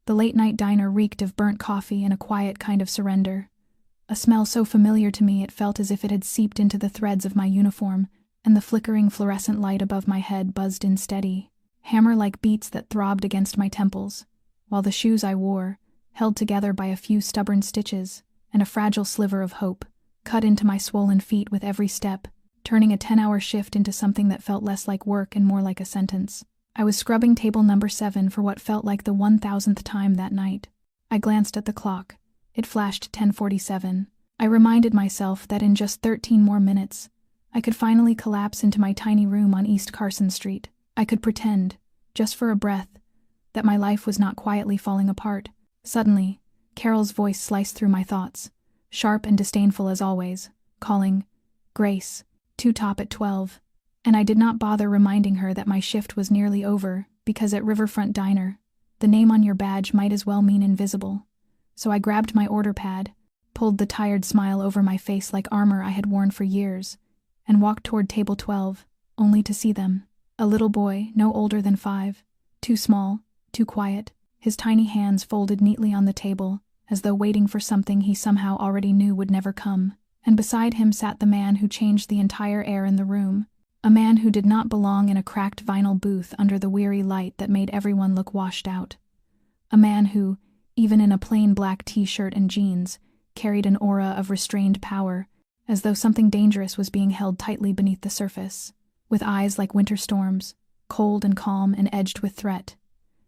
The late-night diner reeked of burnt coffee and a quiet kind of surrender. A smell so familiar to me it felt as if it had seeped into the threads of my uniform, and the flickering fluorescent light above my head buzzed in steady, hammer-like beats that throbbed against my temples, while the shoes I wore, held together by a few stubborn stitches and a fragile sliver of hope, cut into my swollen feet with every step, turning a 10-hour shift into something that felt less like work and more like a sentence. I was scrubbing table number 7 for what felt like the 1,000th time that night. I glanced at the clock. It flashed 10:47. I reminded myself that in just 13 more minutes, I could finally collapse into my tiny room on East Carson Street. I could pretend, just for a breath, that my life was not quietly falling apart. Suddenly, Carol's voice sliced through my thoughts, sharp and disdainful as always, calling, "Grace, to top at 12. And I did not bother reminding her that my shift was nearly over, because at Riverfront Diner, the name on your badge might as well mean invisible. So I grabbed my order pad, pulled the tired smile over my face like armor I had worn for years, and walked toward table 12, only to see them. A little boy, no older than 5, too small, too quiet, his tiny hands folded neatly on the table, as though waiting for something he somehow already knew would never come. And beside him sat the man who changed the entire air in the room. A man who did not belong in a cracked vinyl booth under the weary light that made everyone look washed out. A man who, even in a plain black t-shirt and jeans, carried an aura of restrained power, as though something dangerous was being held tightly beneath the surface, with eyes like winter storms, cold and calm and edged with threat.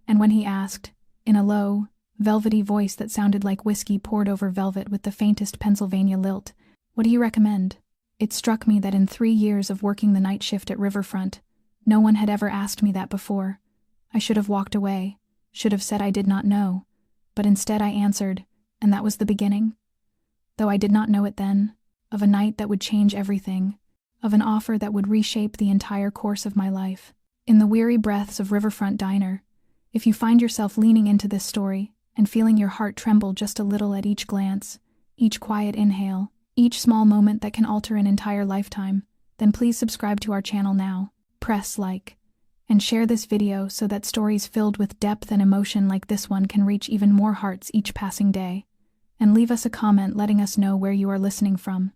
And when he asked, in a low, velvety voice that sounded like whiskey poured over velvet with the faintest Pennsylvania lilt, "What do you recommend?" It struck me that in 3 years of working the night shift at Riverfront, no one had ever asked me that before. I should have walked away, should have said I did not know, but instead I answered, and that was the beginning. Though I did not know it then, of a night that would change everything, of an offer that would reshape the entire course of my life. In the weary breaths of Riverfront Diner, if you find yourself leaning into this story and feeling your heart tremble just a little at each glance, each quiet inhale, each small moment that can alter an entire lifetime, then please subscribe to our channel now, press like, and share this video so that stories filled with depth and emotion like this one can reach even more hearts each passing day. And leave us a comment letting us know where you are listening from,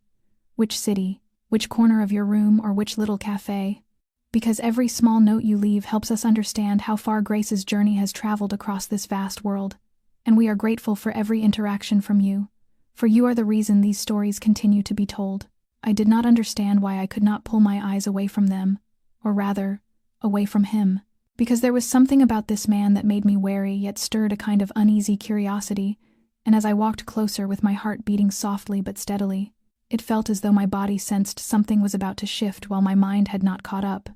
which city, which corner of your room, or which little cafe. Because every small note you leave helps us understand how far Grace's journey has traveled across this vast world, and we are grateful for every interaction from you. For you are the reason these stories continue to be told. I did not understand why I could not pull my eyes away from them, or rather, away from him, because there was something about this man that made me wary yet stirred a kind of uneasy curiosity, and as I walked closer with my heart beating softly but steadily, it felt as though my body sensed something was about to shift while my mind had not caught up.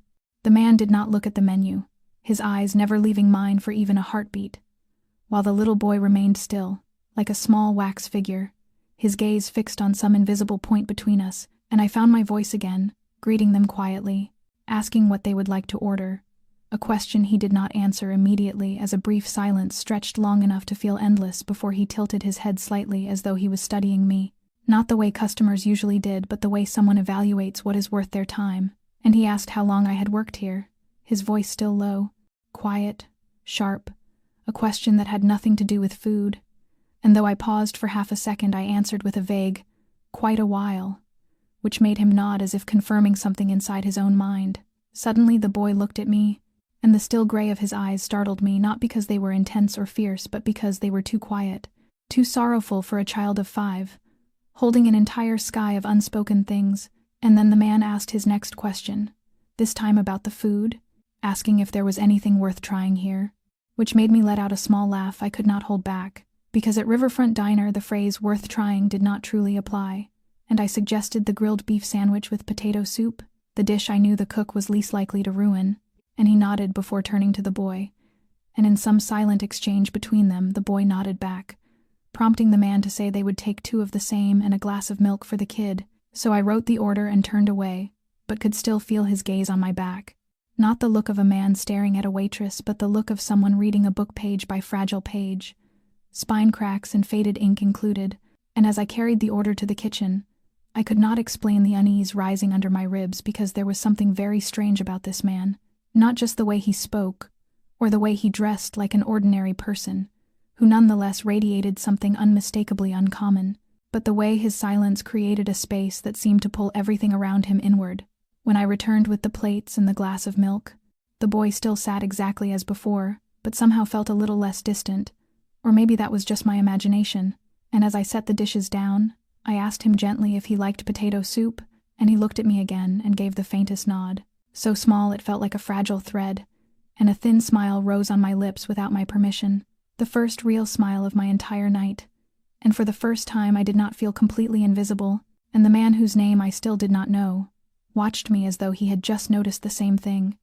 The man did not look at the menu, his eyes never leaving mine for even a heartbeat, while the little boy remained still, like a small wax figure, his gaze fixed on some invisible point between us, and I found my voice again, greeting them quietly, asking what they would like to order, a question he did not answer immediately as a brief silence stretched long enough to feel endless before he tilted his head slightly as though he was studying me, not the way customers usually did but the way someone evaluates what is worth their time, and he asked how long I had worked here, his voice still low, quiet, sharp, a question that had nothing to do with food. And though I paused for half a second, I answered with a vague, "Quite a while," which made him nod as if confirming something inside his own mind. Suddenly the boy looked at me, and the still gray of his eyes startled me, not because they were intense or fierce, but because they were too quiet, too sorrowful for a child of 5, holding an entire sky of unspoken things. And then the man asked his next question, this time about the food, asking if there was anything worth trying here, which made me let out a small laugh I could not hold back. Because at Riverfront Diner the phrase "worth trying" did not truly apply, and I suggested the grilled beef sandwich with potato soup, the dish I knew the cook was least likely to ruin, and he nodded before turning to the boy, and in some silent exchange between them the boy nodded back, prompting the man to say they would take 2 of the same and a glass of milk for the kid. So I wrote the order and turned away, but could still feel his gaze on my back. Not the look of a man staring at a waitress, but the look of someone reading a book page by fragile page, spine cracks and faded ink included, and as I carried the order to the kitchen, I could not explain the unease rising under my ribs because there was something very strange about this man, not just the way he spoke, or the way he dressed like an ordinary person, who nonetheless radiated something unmistakably uncommon. But the way his silence created a space that seemed to pull everything around him inward. When I returned with the plates and the glass of milk, the boy still sat exactly as before, but somehow felt a little less distant. Or maybe that was just my imagination. And as I set the dishes down, I asked him gently if he liked potato soup, and he looked at me again and gave the faintest nod. So small it felt like a fragile thread, and a thin smile rose on my lips without my permission. The first real smile of my entire night. And for the first time I did not feel completely invisible, and the man whose name I still did not know watched me as though he had just noticed the same thing,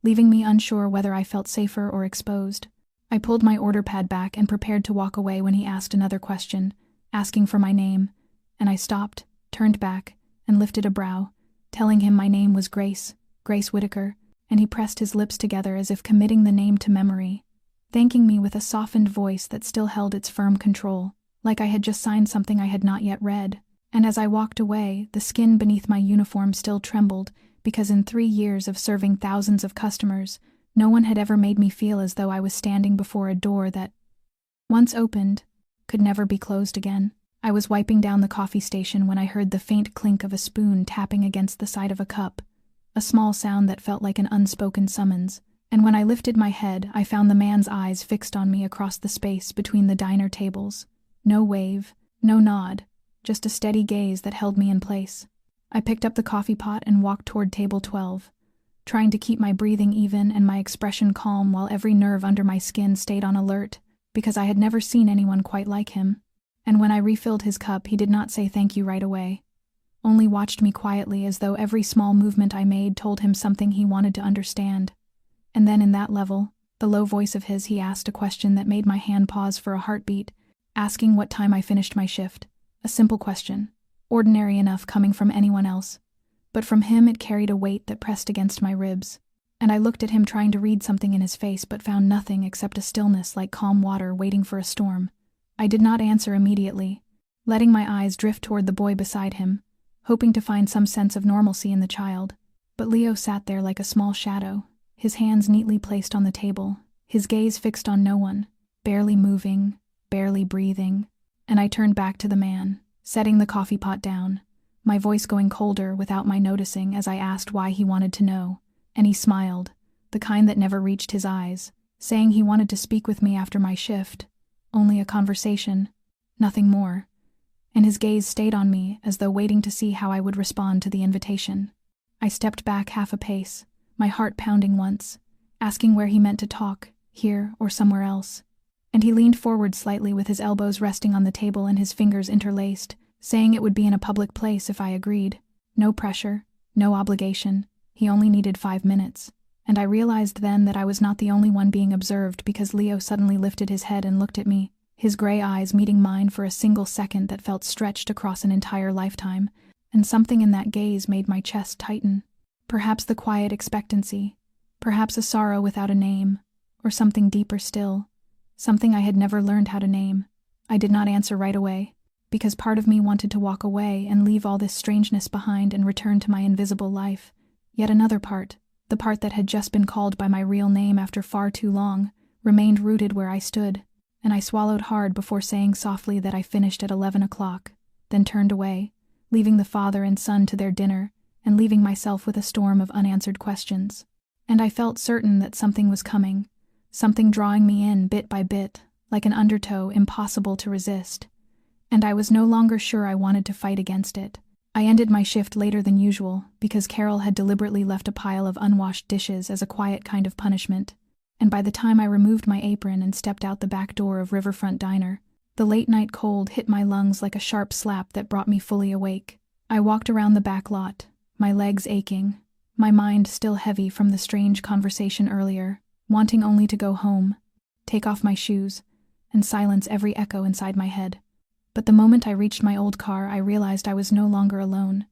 leaving me unsure whether I felt safer or exposed. I pulled my order pad back and prepared to walk away when he asked another question, asking for my name, and I stopped, turned back, and lifted a brow, telling him my name was Grace Whitaker, and he pressed his lips together as if committing the name to memory, thanking me with a softened voice that still held its firm control, like I had just signed something I had not yet read. And as I walked away, the skin beneath my uniform still trembled, because in 3 years of serving thousands of customers, no one had ever made me feel as though I was standing before a door that, once opened, could never be closed again. I was wiping down the coffee station when I heard the faint clink of a spoon tapping against the side of a cup, a small sound that felt like an unspoken summons. And when I lifted my head, I found the man's eyes fixed on me across the space between the diner tables. No wave, no nod, just a steady gaze that held me in place. I picked up the coffee pot and walked toward table 12, trying to keep my breathing even and my expression calm while every nerve under my skin stayed on alert, because I had never seen anyone quite like him. And when I refilled his cup, he did not say thank you right away, only watched me quietly as though every small movement I made told him something he wanted to understand. And then in that level, the low voice of his, he asked a question that made my hand pause for a heartbeat, asking what time I finished my shift. A simple question, ordinary enough coming from anyone else, but from him it carried a weight that pressed against my ribs, and I looked at him trying to read something in his face but found nothing except a stillness like calm water waiting for a storm. I did not answer immediately, letting my eyes drift toward the boy beside him, hoping to find some sense of normalcy in the child. But Leo sat there like a small shadow, his hands neatly placed on the table, his gaze fixed on no one, barely moving, barely breathing. And I turned back to the man, setting the coffee pot down, my voice going colder without my noticing as I asked why he wanted to know, and he smiled, the kind that never reached his eyes, saying he wanted to speak with me after my shift, only a conversation, nothing more, and his gaze stayed on me as though waiting to see how I would respond to the invitation. I stepped back half a pace, my heart pounding once, asking where he meant to talk, here or somewhere else. And he leaned forward slightly with his elbows resting on the table and his fingers interlaced, saying it would be in a public place if I agreed. No pressure, no obligation, he only needed 5 minutes. And I realized then that I was not the only one being observed because Leo suddenly lifted his head and looked at me, his gray eyes meeting mine for a single second that felt stretched across an entire lifetime, and something in that gaze made my chest tighten. Perhaps the quiet expectancy, perhaps a sorrow without a name, or something deeper still. Something I had never learned how to name. I did not answer right away, because part of me wanted to walk away and leave all this strangeness behind and return to my invisible life. Yet another part, the part that had just been called by my real name after far too long, remained rooted where I stood, and I swallowed hard before saying softly that I finished at 11 o'clock, then turned away, leaving the father and son to their dinner, and leaving myself with a storm of unanswered questions. And I felt certain that something was coming, something drawing me in bit by bit, like an undertow impossible to resist. And I was no longer sure I wanted to fight against it. I ended my shift later than usual, because Carol had deliberately left a pile of unwashed dishes as a quiet kind of punishment, and by the time I removed my apron and stepped out the back door of Riverfront Diner, the late-night cold hit my lungs like a sharp slap that brought me fully awake. I walked around the back lot, my legs aching, my mind still heavy from the strange conversation earlier, wanting only to go home, take off my shoes, and silence every echo inside my head. But the moment I reached my old car, I realized I was no longer alone,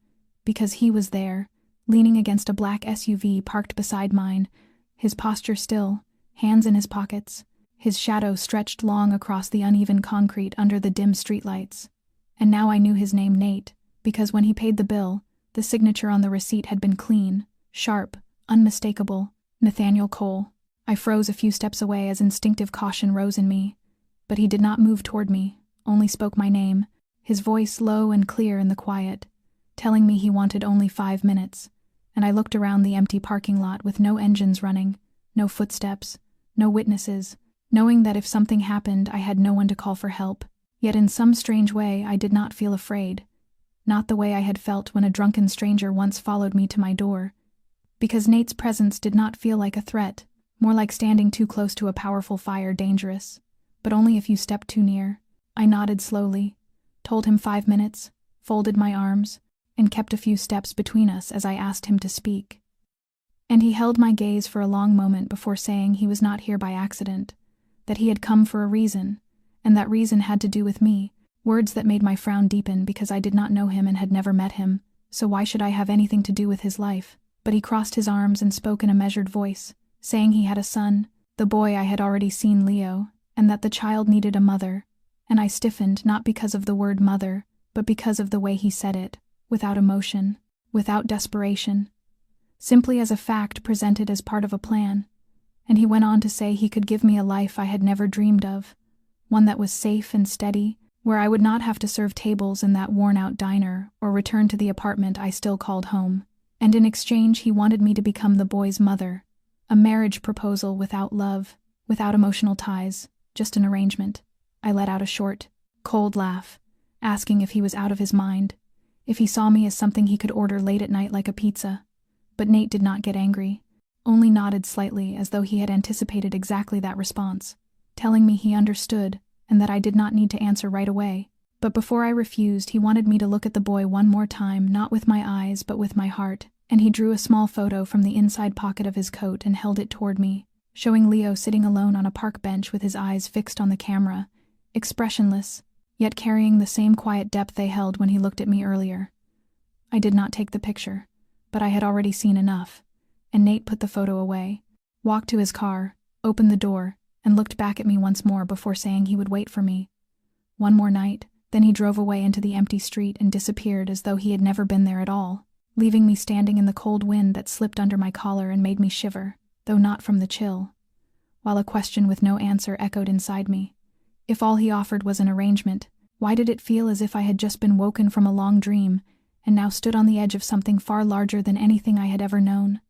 because he was there, leaning against a black SUV parked beside mine, his posture still, hands in his pockets, his shadow stretched long across the uneven concrete under the dim streetlights. And now I knew his name, Nate, because when he paid the bill, the signature on the receipt had been clean, sharp, unmistakable, Nathaniel Cole. I froze a few steps away as instinctive caution rose in me, but he did not move toward me, only spoke my name, his voice low and clear in the quiet, telling me he wanted only 5 minutes, and I looked around the empty parking lot with no engines running, no footsteps, no witnesses, knowing that if something happened I had no one to call for help. Yet in some strange way I did not feel afraid, not the way I had felt when a drunken stranger once followed me to my door, because Nate's presence did not feel like a threat, more like standing too close to a powerful fire, dangerous, but only if you stepped too near. I nodded slowly, told him 5 minutes, folded my arms, and kept a few steps between us as I asked him to speak. And he held my gaze for a long moment before saying he was not here by accident, that he had come for a reason, and that reason had to do with me, words that made my frown deepen because I did not know him and had never met him, so why should I have anything to do with his life? But he crossed his arms and spoke in a measured voice, saying he had a son, the boy I had already seen, Leo, and that the child needed a mother, and I stiffened not because of the word mother, but because of the way he said it, without emotion, without desperation, simply as a fact presented as part of a plan. And he went on to say he could give me a life I had never dreamed of, one that was safe and steady, where I would not have to serve tables in that worn-out diner or return to the apartment I still called home. And in exchange he wanted me to become the boy's mother, a marriage proposal without love, without emotional ties, just an arrangement. I let out a short, cold laugh, asking if he was out of his mind, if he saw me as something he could order late at night like a pizza. But Nate did not get angry, only nodded slightly as though he had anticipated exactly that response, telling me he understood and that I did not need to answer right away. But before I refused, he wanted me to look at the boy one more time, not with my eyes but with my heart, and he drew a small photo from the inside pocket of his coat and held it toward me, showing Leo sitting alone on a park bench with his eyes fixed on the camera, expressionless, yet carrying the same quiet depth they held when he looked at me earlier. I did not take the picture, but I had already seen enough, and Nate put the photo away, walked to his car, opened the door, and looked back at me once more before saying he would wait for me. One more night, then he drove away into the empty street and disappeared as though he had never been there at all, leaving me standing in the cold wind that slipped under my collar and made me shiver, though not from the chill, while a question with no answer echoed inside me. If all he offered was an arrangement, why did it feel as if I had just been woken from a long dream and now stood on the edge of something far larger than anything I had ever known?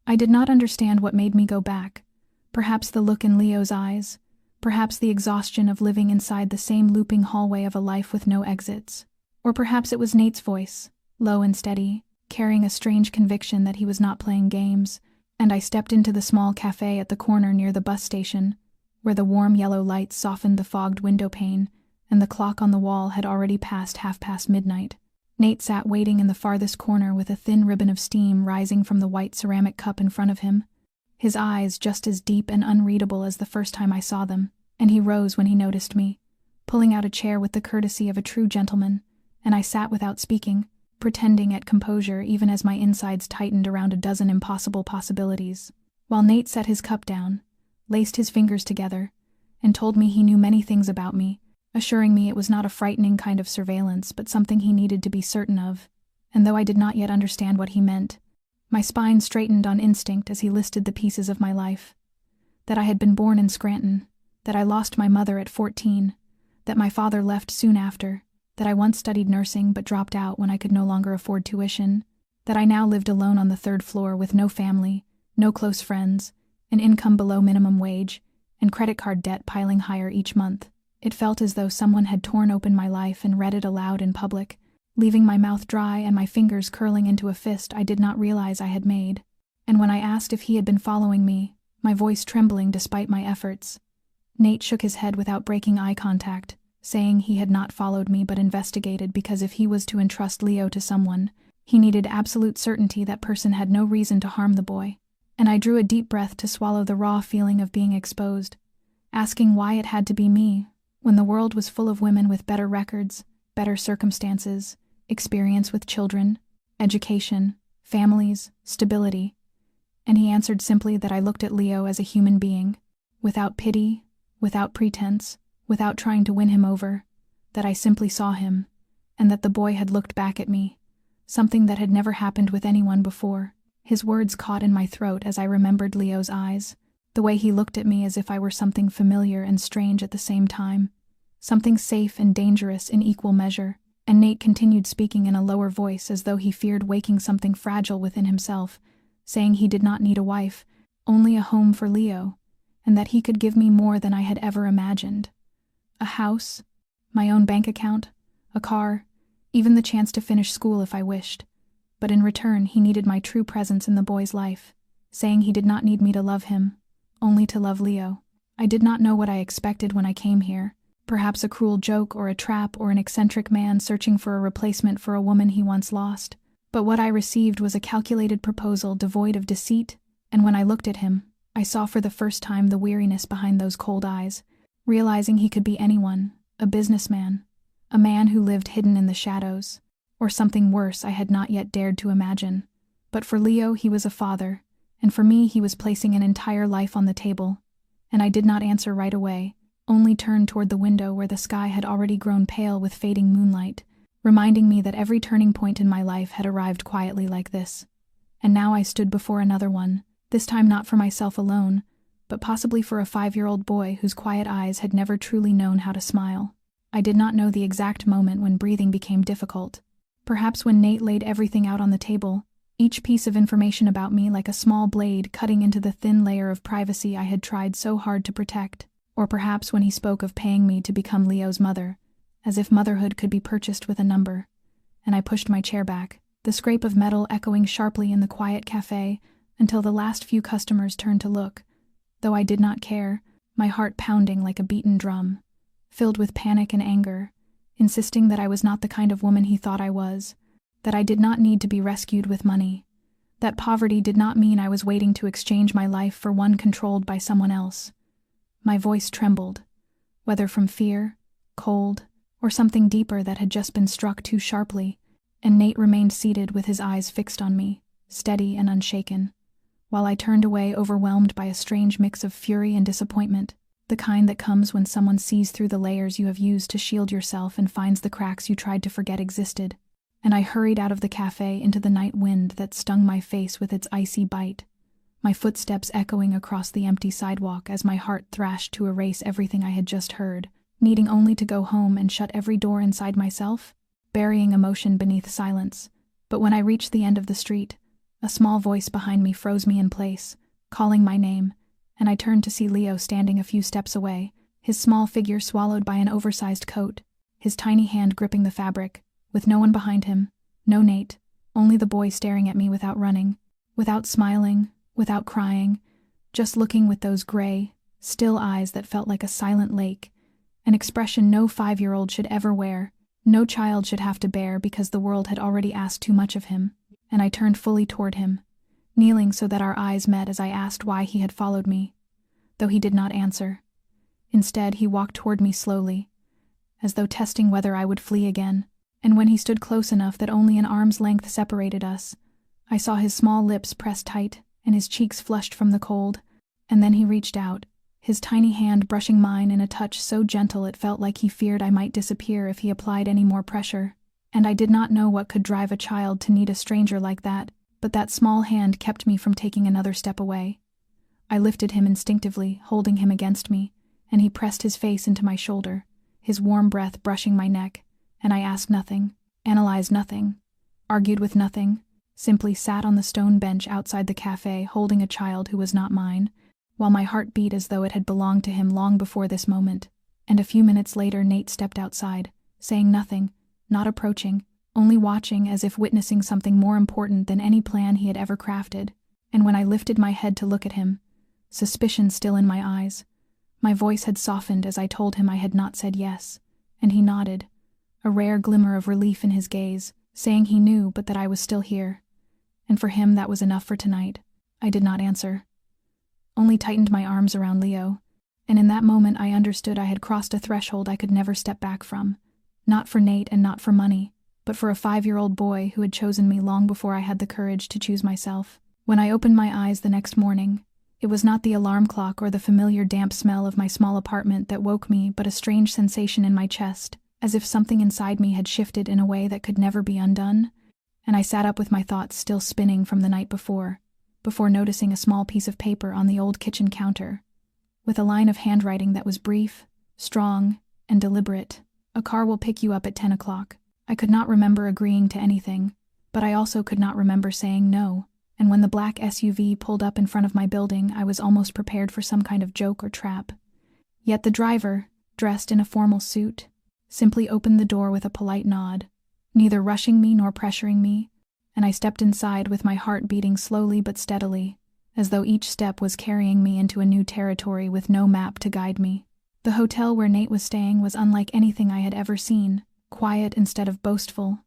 I did not understand what made me go back. Perhaps the look in Leo's eyes, perhaps the exhaustion of living inside the same looping hallway of a life with no exits, or perhaps it was Nate's voice, low and steady, carrying a strange conviction that he was not playing games, and I stepped into the small cafe at the corner near the bus station, where the warm yellow lights softened the fogged window pane, and the clock on the wall had already passed midnight. Nate sat waiting in the farthest corner with a thin ribbon of steam rising from the white ceramic cup in front of him, his eyes just as deep and unreadable as the first time I saw them, and he rose when he noticed me, pulling out a chair with the courtesy of a true gentleman, and I sat without speaking, pretending at composure even as my insides tightened around a dozen impossible possibilities, while Nate set his cup down, laced his fingers together, and told me he knew many things about me, assuring me it was not a frightening kind of surveillance but something he needed to be certain of, and though I did not yet understand what he meant, my spine straightened on instinct as he listed the pieces of my life. That I had been born in Scranton, that I lost my mother at 14, that my father left soon after, that I once studied nursing but dropped out when I could no longer afford tuition, that I now lived alone on the 3rd floor with no family, no close friends, an income below minimum wage, and credit card debt piling higher each month. It felt as though someone had torn open my life and read it aloud in public, leaving my mouth dry and my fingers curling into a fist I did not realize I had made. And when I asked if he had been following me, my voice trembling despite my efforts, Nate shook his head without breaking eye contact, saying he had not followed me but investigated because if he was to entrust Leo to someone, he needed absolute certainty that person had no reason to harm the boy. And I drew a deep breath to swallow the raw feeling of being exposed, asking why it had to be me, when the world was full of women with better records, better circumstances, experience with children, education, families, stability. And he answered simply that I looked at Leo as a human being, without pity, without pretense, without trying to win him over, that I simply saw him, and that the boy had looked back at me, something that had never happened with anyone before. His words caught in my throat as I remembered Leo's eyes, The way he looked at me as if I were something familiar and strange at the same time. Something safe and dangerous in equal measure. And Nate continued speaking in a lower voice as though he feared waking something fragile within himself, saying he did not need a wife, only a home for Leo, and that he could give me more than I had ever imagined. A house, my own bank account, a car, even the chance to finish school if I wished. But in return, he needed my true presence in the boy's life, saying he did not need me to love him, only to love Leo. I did not know what I expected when I came here. Perhaps a cruel joke or a trap or an eccentric man searching for a replacement for a woman he once lost. But what I received was a calculated proposal devoid of deceit, and when I looked at him, I saw for the first time the weariness behind those cold eyes, realizing he could be anyone, a businessman, a man who lived hidden in the shadows, or something worse I had not yet dared to imagine. But for Leo he was a father, and for me he was placing an entire life on the table, and I did not answer right away, only turned toward the window where the sky had already grown pale with fading moonlight, reminding me that every turning point in my life had arrived quietly like this. And now I stood before another one, this time not for myself alone, but possibly for a 5-year-old boy whose quiet eyes had never truly known how to smile. I did not know the exact moment when breathing became difficult. Perhaps when Nate laid everything out on the table, each piece of information about me like a small blade cutting into the thin layer of privacy I had tried so hard to protect. Or perhaps when he spoke of paying me to become Leo's mother, as if motherhood could be purchased with a number. And I pushed my chair back, the scrape of metal echoing sharply in the quiet cafe until the last few customers turned to look. Though I did not care, my heart pounding like a beaten drum, filled with panic and anger, insisting that I was not the kind of woman he thought I was, that I did not need to be rescued with money, that poverty did not mean I was waiting to exchange my life for one controlled by someone else. My voice trembled, whether from fear, cold, or something deeper that had just been struck too sharply, and Nate remained seated with his eyes fixed on me, steady and unshaken, while I turned away overwhelmed by a strange mix of fury and disappointment, the kind that comes when someone sees through the layers you have used to shield yourself and finds the cracks you tried to forget existed. And I hurried out of the cafe into the night wind that stung my face with its icy bite, my footsteps echoing across the empty sidewalk as my heart thrashed to erase everything I had just heard, needing only to go home and shut every door inside myself, burying emotion beneath silence. But when I reached the end of the street, a small voice behind me froze me in place, calling my name, and I turned to see Leo standing a few steps away, his small figure swallowed by an oversized coat, his tiny hand gripping the fabric, with no one behind him, no Nate, only the boy staring at me without running, without smiling, without crying, just looking with those gray, still eyes that felt like a silent lake, an expression no 5-year-old should ever wear, no child should have to bear because the world had already asked too much of him. And I turned fully toward him, kneeling so that our eyes met as I asked why he had followed me, though he did not answer. Instead, he walked toward me slowly, as though testing whether I would flee again, and when he stood close enough that only an arm's length separated us, I saw his small lips pressed tight and his cheeks flushed from the cold, and then he reached out, his tiny hand brushing mine in a touch so gentle it felt like he feared I might disappear if he applied any more pressure. And I did not know what could drive a child to need a stranger like that, but that small hand kept me from taking another step away. I lifted him instinctively, holding him against me, and he pressed his face into my shoulder, his warm breath brushing my neck, and I asked nothing, analyzed nothing, argued with nothing, simply sat on the stone bench outside the cafe holding a child who was not mine, while my heart beat as though it had belonged to him long before this moment. And a few minutes later Nate stepped outside, saying nothing, not approaching, only watching as if witnessing something more important than any plan he had ever crafted. And when I lifted my head to look at him, suspicion still in my eyes, my voice had softened as I told him I had not said yes, and he nodded, a rare glimmer of relief in his gaze, saying he knew but that I was still here. And for him that was enough for tonight. I did not answer, only tightened my arms around Leo, and in that moment I understood I had crossed a threshold I could never step back from, not for Nate and not for money, but for a 5-year-old boy who had chosen me long before I had the courage to choose myself. When I opened my eyes the next morning, it was not the alarm clock or the familiar damp smell of my small apartment that woke me, but a strange sensation in my chest, as if something inside me had shifted in a way that could never be undone. And I sat up with my thoughts still spinning from the night before before noticing a small piece of paper on the old kitchen counter, with a line of handwriting that was brief, strong, and deliberate. "A car will pick you up at 10 o'clock. I could not remember agreeing to anything, but I also could not remember saying no, and when the black SUV pulled up in front of my building, I was almost prepared for some kind of joke or trap. Yet the driver, dressed in a formal suit, simply opened the door with a polite nod, neither rushing me nor pressuring me, and I stepped inside with my heart beating slowly but steadily, as though each step was carrying me into a new territory with no map to guide me. The hotel where Nate was staying was unlike anything I had ever seen, quiet instead of boastful,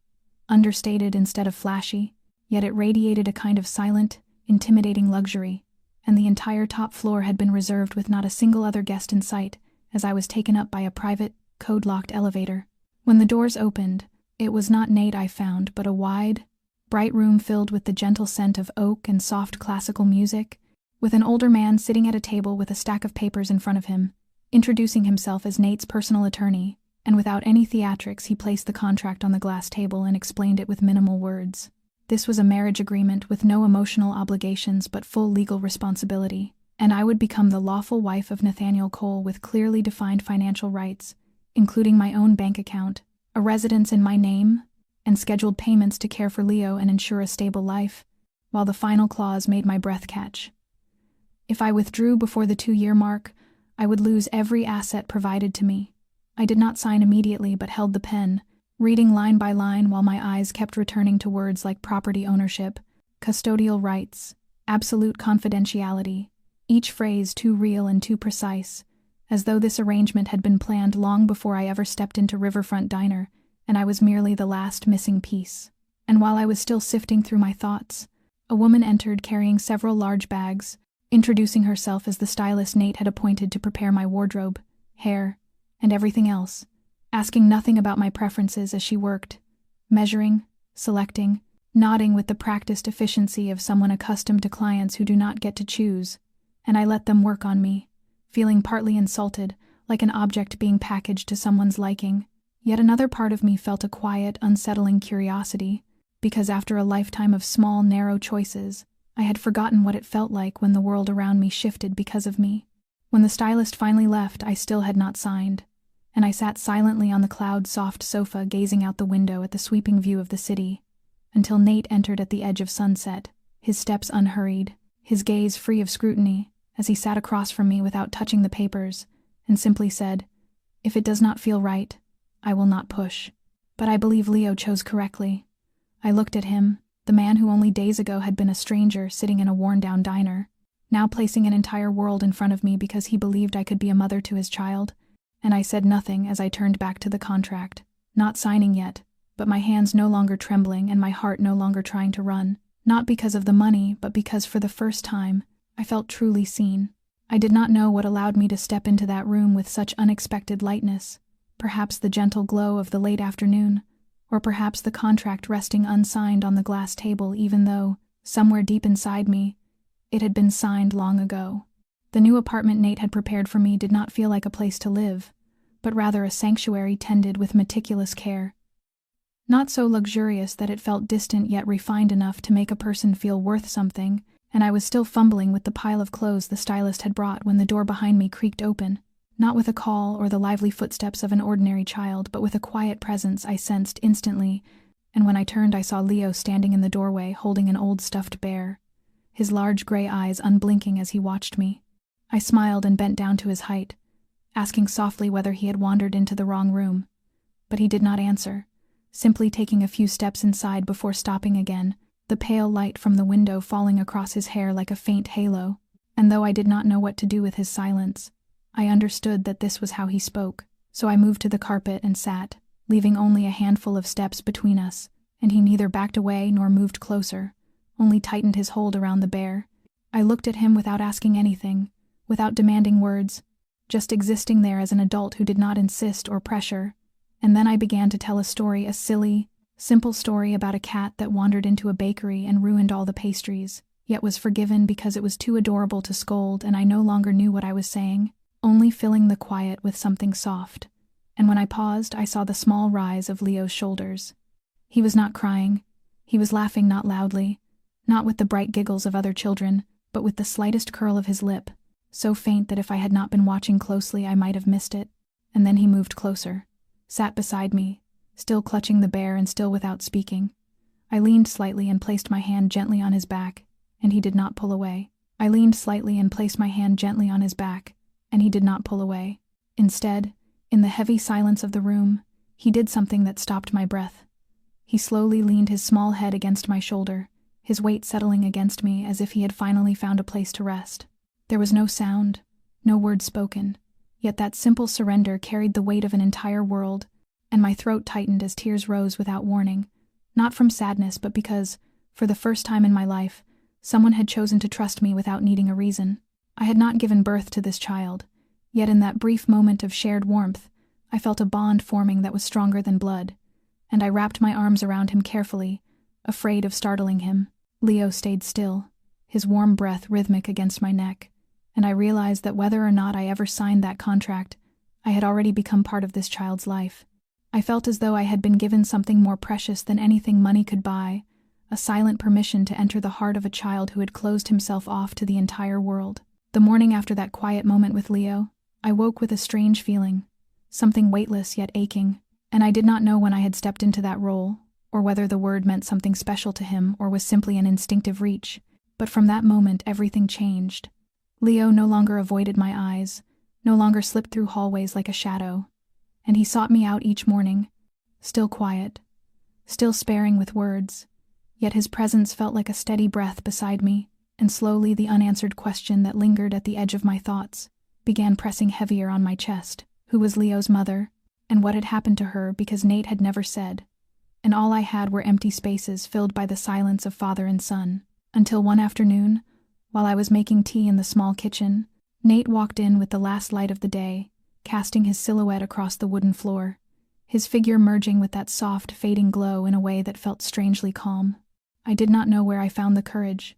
understated instead of flashy, yet it radiated a kind of silent, intimidating luxury, and the entire top floor had been reserved with not a single other guest in sight, as I was taken up by a private, code-locked elevator. When the doors opened, it was not Nate I found, but a wide, bright room filled with the gentle scent of oak and soft classical music, with an older man sitting at a table with a stack of papers in front of him, introducing himself as Nate's personal attorney, and without any theatrics he placed the contract on the glass table and explained it with minimal words. This was a marriage agreement with no emotional obligations but full legal responsibility, and I would become the lawful wife of Nathaniel Cole with clearly defined financial rights, including my own bank account, a residence in my name, and scheduled payments to care for Leo and ensure a stable life, while the final clause made my breath catch. If I withdrew before the 2-year mark, I would lose every asset provided to me. I did not sign immediately but held the pen, reading line by line while my eyes kept returning to words like property ownership, custodial rights, absolute confidentiality, each phrase too real and too precise, as though this arrangement had been planned long before I ever stepped into Riverfront Diner, and I was merely the last missing piece. And while I was still sifting through my thoughts, a woman entered carrying several large bags, introducing herself as the stylist Nate had appointed to prepare my wardrobe, hair, and everything else, asking nothing about my preferences as she worked, measuring, selecting, nodding with the practiced efficiency of someone accustomed to clients who do not get to choose, and I let them work on me, feeling partly insulted, like an object being packaged to someone's liking. Yet another part of me felt a quiet, unsettling curiosity, because after a lifetime of small, narrow choices, I had forgotten what it felt like when the world around me shifted because of me. When the stylist finally left, I still had not signed, and I sat silently on the cloud-soft sofa gazing out the window at the sweeping view of the city, until Nate entered at the edge of sunset, his steps unhurried, his gaze free of scrutiny, as he sat across from me without touching the papers, and simply said, "If it does not feel right, I will not push." But I believe Leo chose correctly. I looked at him, the man who only days ago had been a stranger sitting in a worn-down diner, now placing an entire world in front of me because he believed I could be a mother to his child, and I said nothing as I turned back to the contract, not signing yet, but my hands no longer trembling and my heart no longer trying to run, not because of the money, but because for the first time, I felt truly seen. I did not know what allowed me to step into that room with such unexpected lightness, perhaps the gentle glow of the late afternoon, or perhaps the contract resting unsigned on the glass table even though, somewhere deep inside me, it had been signed long ago. The new apartment Nate had prepared for me did not feel like a place to live, but rather a sanctuary tended with meticulous care. Not so luxurious that it felt distant yet refined enough to make a person feel worth something, and I was still fumbling with the pile of clothes the stylist had brought when the door behind me creaked open, not with a call or the lively footsteps of an ordinary child, but with a quiet presence I sensed instantly, and when I turned I saw Leo standing in the doorway holding an old stuffed bear, his large gray eyes unblinking as he watched me. I smiled and bent down to his height, asking softly whether he had wandered into the wrong room, but he did not answer, simply taking a few steps inside before stopping again, the pale light from the window falling across his hair like a faint halo, and though I did not know what to do with his silence, I understood that this was how he spoke, so I moved to the carpet and sat, leaving only a handful of steps between us, and he neither backed away nor moved closer, only tightened his hold around the bear. I looked at him without asking anything, without demanding words, just existing there as an adult who did not insist or pressure, and then I began to tell a story, a silly, simple story about a cat that wandered into a bakery and ruined all the pastries, yet was forgiven because it was too adorable to scold, and I no longer knew what I was saying, only filling the quiet with something soft. And when I paused, I saw the small rise of Leo's shoulders. He was not crying. He was laughing not loudly, not with the bright giggles of other children, but with the slightest curl of his lip, so faint that if I had not been watching closely I might have missed it. And then he moved closer, sat beside me, still clutching the bear and still without speaking. I leaned slightly and placed my hand gently on his back, and he did not pull away. I leaned slightly and placed my hand gently on his back, and he did not pull away. Instead, in the heavy silence of the room, he did something that stopped my breath. He slowly leaned his small head against my shoulder, his weight settling against me as if he had finally found a place to rest. There was no sound, no word spoken, yet that simple surrender carried the weight of an entire world, and my throat tightened as tears rose without warning, not from sadness but because, for the first time in my life, someone had chosen to trust me without needing a reason. I had not given birth to this child, yet in that brief moment of shared warmth, I felt a bond forming that was stronger than blood, and I wrapped my arms around him carefully, afraid of startling him. Leo stayed still, his warm breath rhythmic against my neck, and I realized that whether or not I ever signed that contract, I had already become part of this child's life. I felt as though I had been given something more precious than anything money could buy, a silent permission to enter the heart of a child who had closed himself off to the entire world. The morning after that quiet moment with Leo, I woke with a strange feeling, something weightless yet aching, and I did not know when I had stepped into that role, or whether the word meant something special to him or was simply an instinctive reach, but from that moment everything changed. Leo no longer avoided my eyes, no longer slipped through hallways like a shadow, and he sought me out each morning, still quiet, still sparing with words, yet his presence felt like a steady breath beside me, and slowly the unanswered question that lingered at the edge of my thoughts began pressing heavier on my chest. Who was Leo's mother, and what had happened to her, because Nate had never said, and all I had were empty spaces filled by the silence of father and son, until one afternoon, while I was making tea in the small kitchen, Nate walked in with the last light of the day, casting his silhouette across the wooden floor, his figure merging with that soft, fading glow in a way that felt strangely calm. I did not know where I found the courage,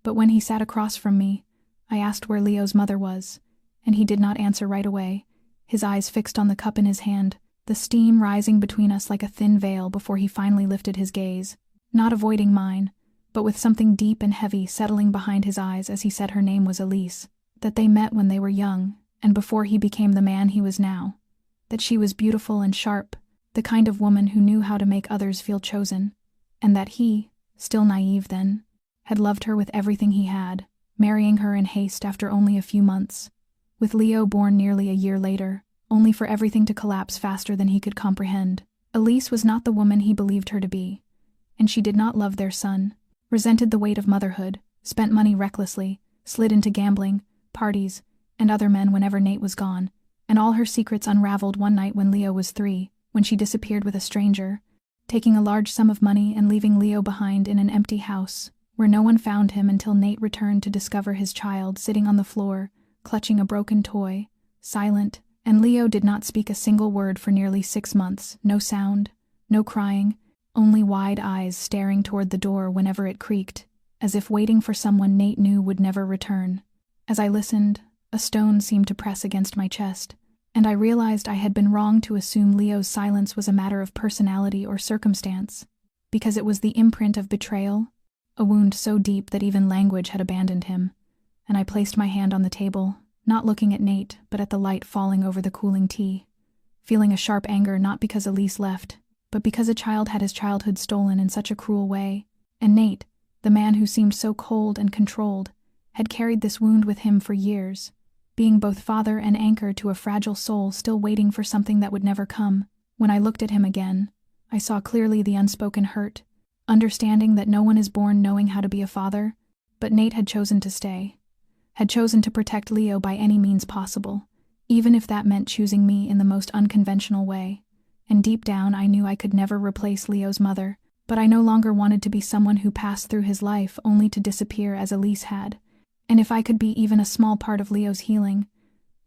but when he sat across from me, I asked where Leo's mother was, and he did not answer right away, his eyes fixed on the cup in his hand, the steam rising between us like a thin veil before he finally lifted his gaze, not avoiding mine, but with something deep and heavy settling behind his eyes as he said her name was Elise, that they met when they were young, and before he became the man he was now, that she was beautiful and sharp, the kind of woman who knew how to make others feel chosen, and that he, still naive then, had loved her with everything he had, marrying her in haste after only a few months, with Leo born nearly a year later, only for everything to collapse faster than he could comprehend. Elise was not the woman he believed her to be, and she did not love their son, resented the weight of motherhood, spent money recklessly, slid into gambling, parties, and other men whenever Nate was gone, and all her secrets unraveled one night when Leo was 3, when she disappeared with a stranger, taking a large sum of money and leaving Leo behind in an empty house, where no one found him until Nate returned to discover his child sitting on the floor, clutching a broken toy, silent, and Leo did not speak a single word for nearly 6 months, no sound, no crying, only wide eyes staring toward the door whenever it creaked, as if waiting for someone Nate knew would never return. As I listened, a stone seemed to press against my chest, and I realized I had been wrong to assume Leo's silence was a matter of personality or circumstance, because it was the imprint of betrayal, a wound so deep that even language had abandoned him, and I placed my hand on the table, not looking at Nate, but at the light falling over the cooling tea, feeling a sharp anger not because Elise left, but because a child had his childhood stolen in such a cruel way, and Nate, the man who seemed so cold and controlled, had carried this wound with him for years, being both father and anchor to a fragile soul still waiting for something that would never come. When I looked at him again, I saw clearly the unspoken hurt, understanding that no one is born knowing how to be a father, but Nate had chosen to stay, had chosen to protect Leo by any means possible, even if that meant choosing me in the most unconventional way. And deep down I knew I could never replace Leo's mother, but I no longer wanted to be someone who passed through his life only to disappear as Elise had. And if I could be even a small part of Leo's healing,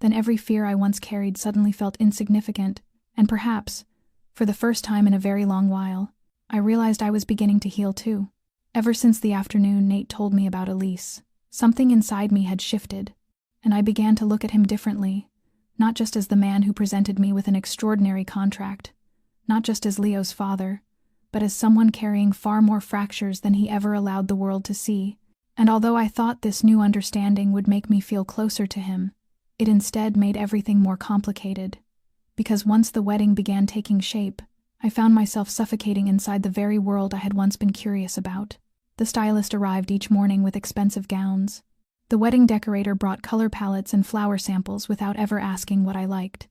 then every fear I once carried suddenly felt insignificant, and perhaps, for the first time in a very long while, I realized I was beginning to heal too. Ever since the afternoon Nate told me about Elise, something inside me had shifted, and I began to look at him differently, not just as the man who presented me with an extraordinary contract, not just as Leo's father, but as someone carrying far more fractures than he ever allowed the world to see. And although I thought this new understanding would make me feel closer to him, it instead made everything more complicated. Because once the wedding began taking shape, I found myself suffocating inside the very world I had once been curious about. The stylist arrived each morning with expensive gowns. The wedding decorator brought color palettes and flower samples without ever asking what I liked.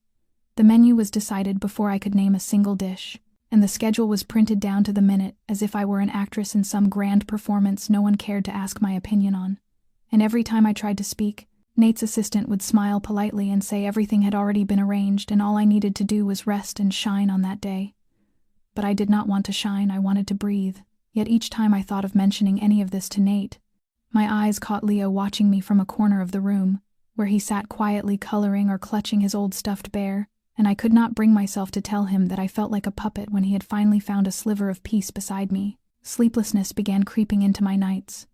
The menu was decided before I could name a single dish, and the schedule was printed down to the minute as if I were an actress in some grand performance no one cared to ask my opinion on. And every time I tried to speak, Nate's assistant would smile politely and say everything had already been arranged and all I needed to do was rest and shine on that day. But I did not want to shine, I wanted to breathe. Yet each time I thought of mentioning any of this to Nate, my eyes caught Leo watching me from a corner of the room, where he sat quietly coloring or clutching his old stuffed bear, and I could not bring myself to tell him that I felt like a puppet when he had finally found a sliver of peace beside me. Sleeplessness began creeping into my nights.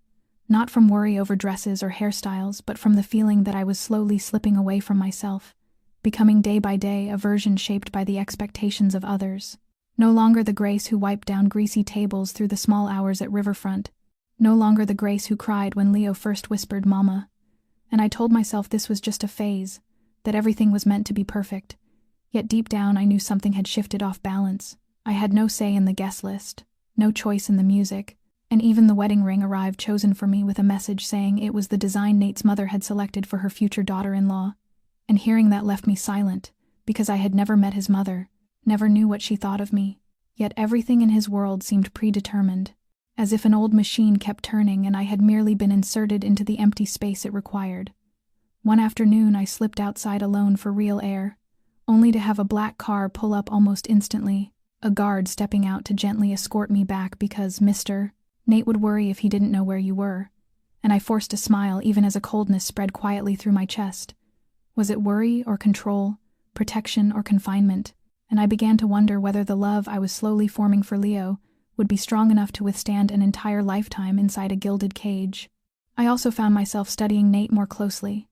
Not from worry over dresses or hairstyles, but from the feeling that I was slowly slipping away from myself, becoming day by day a version shaped by the expectations of others. No longer the Grace who wiped down greasy tables through the small hours at Riverfront. No longer the Grace who cried when Leo first whispered "Mama." And I told myself this was just a phase, that everything was meant to be perfect. Yet deep down I knew something had shifted off balance. I had no say in the guest list, no choice in the music, and even the wedding ring arrived chosen for me with a message saying it was the design Nate's mother had selected for her future daughter-in-law. And hearing that left me silent, because I had never met his mother, never knew what she thought of me. Yet everything in his world seemed predetermined, as if an old machine kept turning and I had merely been inserted into the empty space it required. One afternoon I slipped outside alone for real air, only to have a black car pull up almost instantly, a guard stepping out to gently escort me back because, "Mr. Nate would worry if he didn't know where you were." And I forced a smile even as a coldness spread quietly through my chest. Was it worry or control, protection or confinement? And I began to wonder whether the love I was slowly forming for Leo would be strong enough to withstand an entire lifetime inside a gilded cage. I also found myself studying Nate more closely,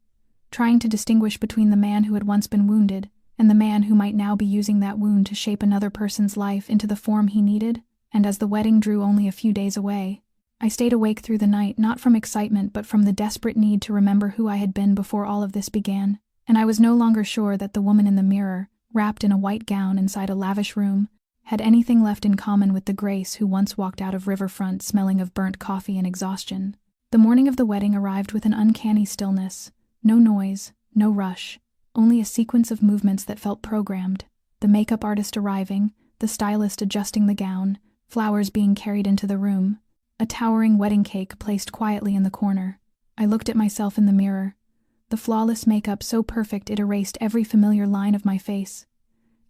trying to distinguish between the man who had once been wounded and the man who might now be using that wound to shape another person's life into the form he needed. And as the wedding drew only a few days away, I stayed awake through the night, not from excitement but from the desperate need to remember who I had been before all of this began. And I was no longer sure that the woman in the mirror, wrapped in a white gown inside a lavish room, had anything left in common with the Grace who once walked out of Riverfront smelling of burnt coffee and exhaustion. The morning of the wedding arrived with an uncanny stillness. No noise, no rush, only a sequence of movements that felt programmed. The makeup artist arriving, the stylist adjusting the gown, flowers being carried into the room, a towering wedding cake placed quietly in the corner. I looked at myself in the mirror, the flawless makeup so perfect it erased every familiar line of my face.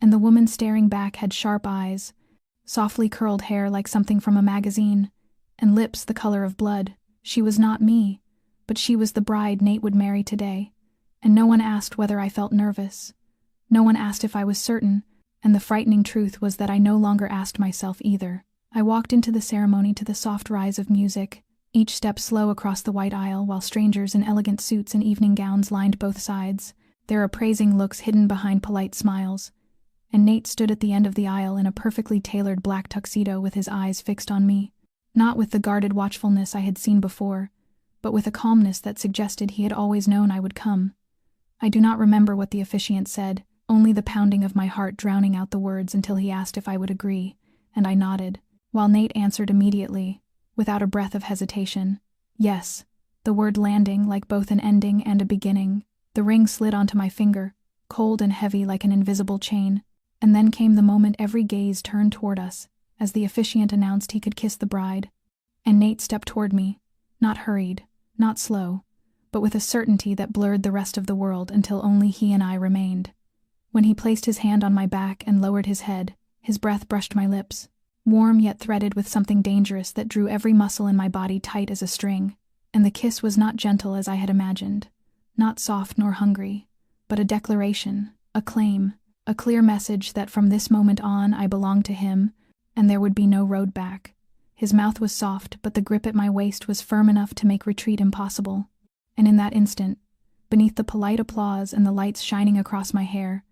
And the woman staring back had sharp eyes, softly curled hair like something from a magazine, and lips the color of blood. She was not me, but she was the bride Nate would marry today. And no one asked whether I felt nervous. No one asked if I was certain, and the frightening truth was that I no longer asked myself either. I walked into the ceremony to the soft rise of music, each step slow across the white aisle while strangers in elegant suits and evening gowns lined both sides, their appraising looks hidden behind polite smiles. And Nate stood at the end of the aisle in a perfectly tailored black tuxedo with his eyes fixed on me, not with the guarded watchfulness I had seen before, but with a calmness that suggested he had always known I would come. I do not remember what the officiant said, only the pounding of my heart drowning out the words until he asked if I would agree, and I nodded, while Nate answered immediately, without a breath of hesitation, "Yes," the word landing like both an ending and a beginning. The ring slid onto my finger, cold and heavy like an invisible chain. And then came the moment every gaze turned toward us, as the officiant announced he could kiss the bride. And Nate stepped toward me, not hurried, not slow, but with a certainty that blurred the rest of the world until only he and I remained. When he placed his hand on my back and lowered his head, his breath brushed my lips, warm yet threaded with something dangerous that drew every muscle in my body tight as a string. And the kiss was not gentle as I had imagined, not soft nor hungry, but a declaration, a claim, a clear message that from this moment on I belonged to him, and there would be no road back. His mouth was soft, but the grip at my waist was firm enough to make retreat impossible. And in that instant, beneath the polite applause and the lights shining across my hair,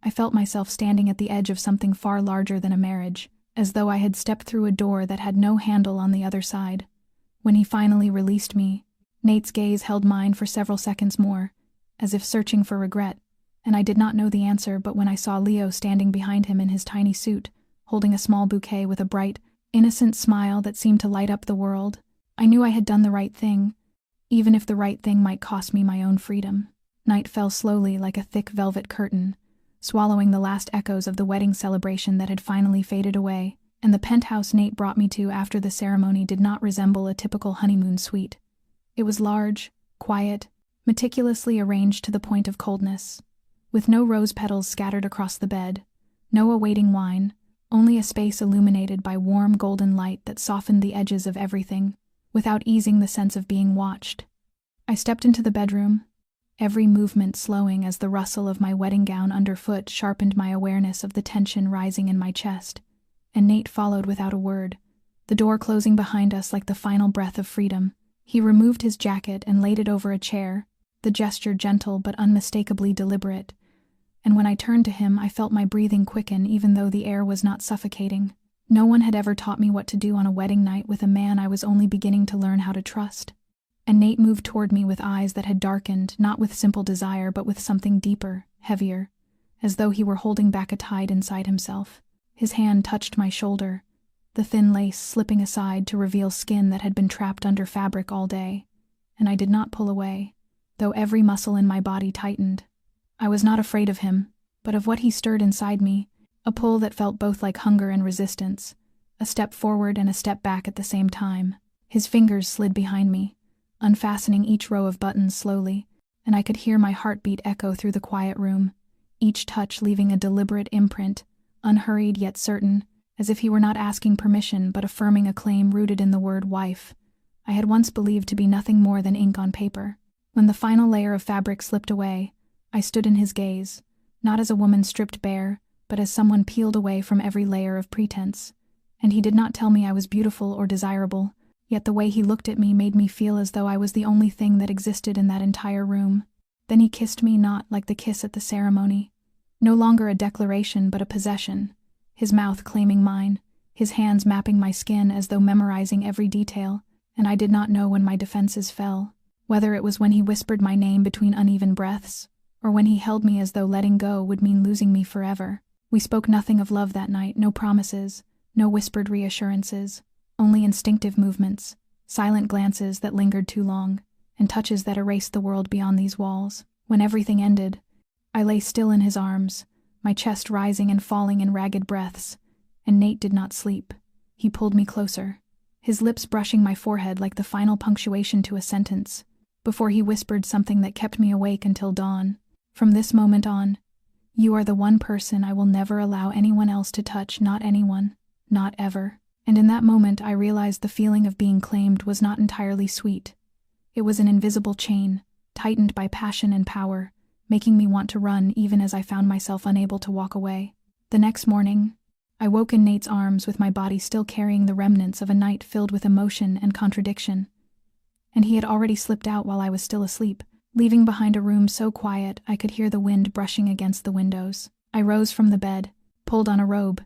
I felt myself standing at the edge of something far larger than a marriage, as though I had stepped through a door that had no handle on the other side. When he finally released me, Nate's gaze held mine for several seconds more, as if searching for regret, and I did not know the answer. But when I saw Leo standing behind him in his tiny suit, holding a small bouquet with a bright, innocent smile that seemed to light up the world, I knew I had done the right thing, even if the right thing might cost me my own freedom. Night fell slowly like a thick velvet curtain, swallowing the last echoes of the wedding celebration that had finally faded away, and the penthouse Nate brought me to after the ceremony did not resemble a typical honeymoon suite. It was large, quiet, meticulously arranged to the point of coldness, with no rose petals scattered across the bed, no awaiting wine, only a space illuminated by warm golden light that softened the edges of everything, without easing the sense of being watched. I stepped into the bedroom, every movement slowing as the rustle of my wedding gown underfoot sharpened my awareness of the tension rising in my chest, and Nate followed without a word, the door closing behind us like the final breath of freedom. He removed his jacket and laid it over a chair, the gesture gentle but unmistakably deliberate, and when I turned to him I felt my breathing quicken even though the air was not suffocating. No one had ever taught me what to do on a wedding night with a man I was only beginning to learn how to trust. And Nate moved toward me with eyes that had darkened, not with simple desire but with something deeper, heavier, as though he were holding back a tide inside himself. His hand touched my shoulder, the thin lace slipping aside to reveal skin that had been trapped under fabric all day, and I did not pull away, though every muscle in my body tightened. I was not afraid of him, but of what he stirred inside me, a pull that felt both like hunger and resistance, a step forward and a step back at the same time. His fingers slid behind me, unfastening each row of buttons slowly, and I could hear my heartbeat echo through the quiet room, each touch leaving a deliberate imprint, unhurried yet certain, as if he were not asking permission but affirming a claim rooted in the word wife I had once believed to be nothing more than ink on paper. When the final layer of fabric slipped away, I stood in his gaze, not as a woman stripped bare, but as someone peeled away from every layer of pretense. And he did not tell me I was beautiful or desirable, yet the way he looked at me made me feel as though I was the only thing that existed in that entire room. Then he kissed me, not like the kiss at the ceremony, no longer a declaration but a possession, his mouth claiming mine, his hands mapping my skin as though memorizing every detail, and I did not know when my defenses fell, whether it was when he whispered my name between uneven breaths, or when he held me as though letting go would mean losing me forever. We spoke nothing of love that night, no promises, no whispered reassurances, only instinctive movements, silent glances that lingered too long, and touches that erased the world beyond these walls. When everything ended, I lay still in his arms, my chest rising and falling in ragged breaths, and Nate did not sleep. He pulled me closer, his lips brushing my forehead like the final punctuation to a sentence, before he whispered something that kept me awake until dawn. From this moment on, you are the one person I will never allow anyone else to touch, not anyone, not ever. And in that moment I realized the feeling of being claimed was not entirely sweet. It was an invisible chain, tightened by passion and power, making me want to run even as I found myself unable to walk away. The next morning, I woke in Nate's arms with my body still carrying the remnants of a night filled with emotion and contradiction. And he had already slipped out while I was still asleep, leaving behind a room so quiet I could hear the wind brushing against the windows. I rose from the bed, pulled on a robe,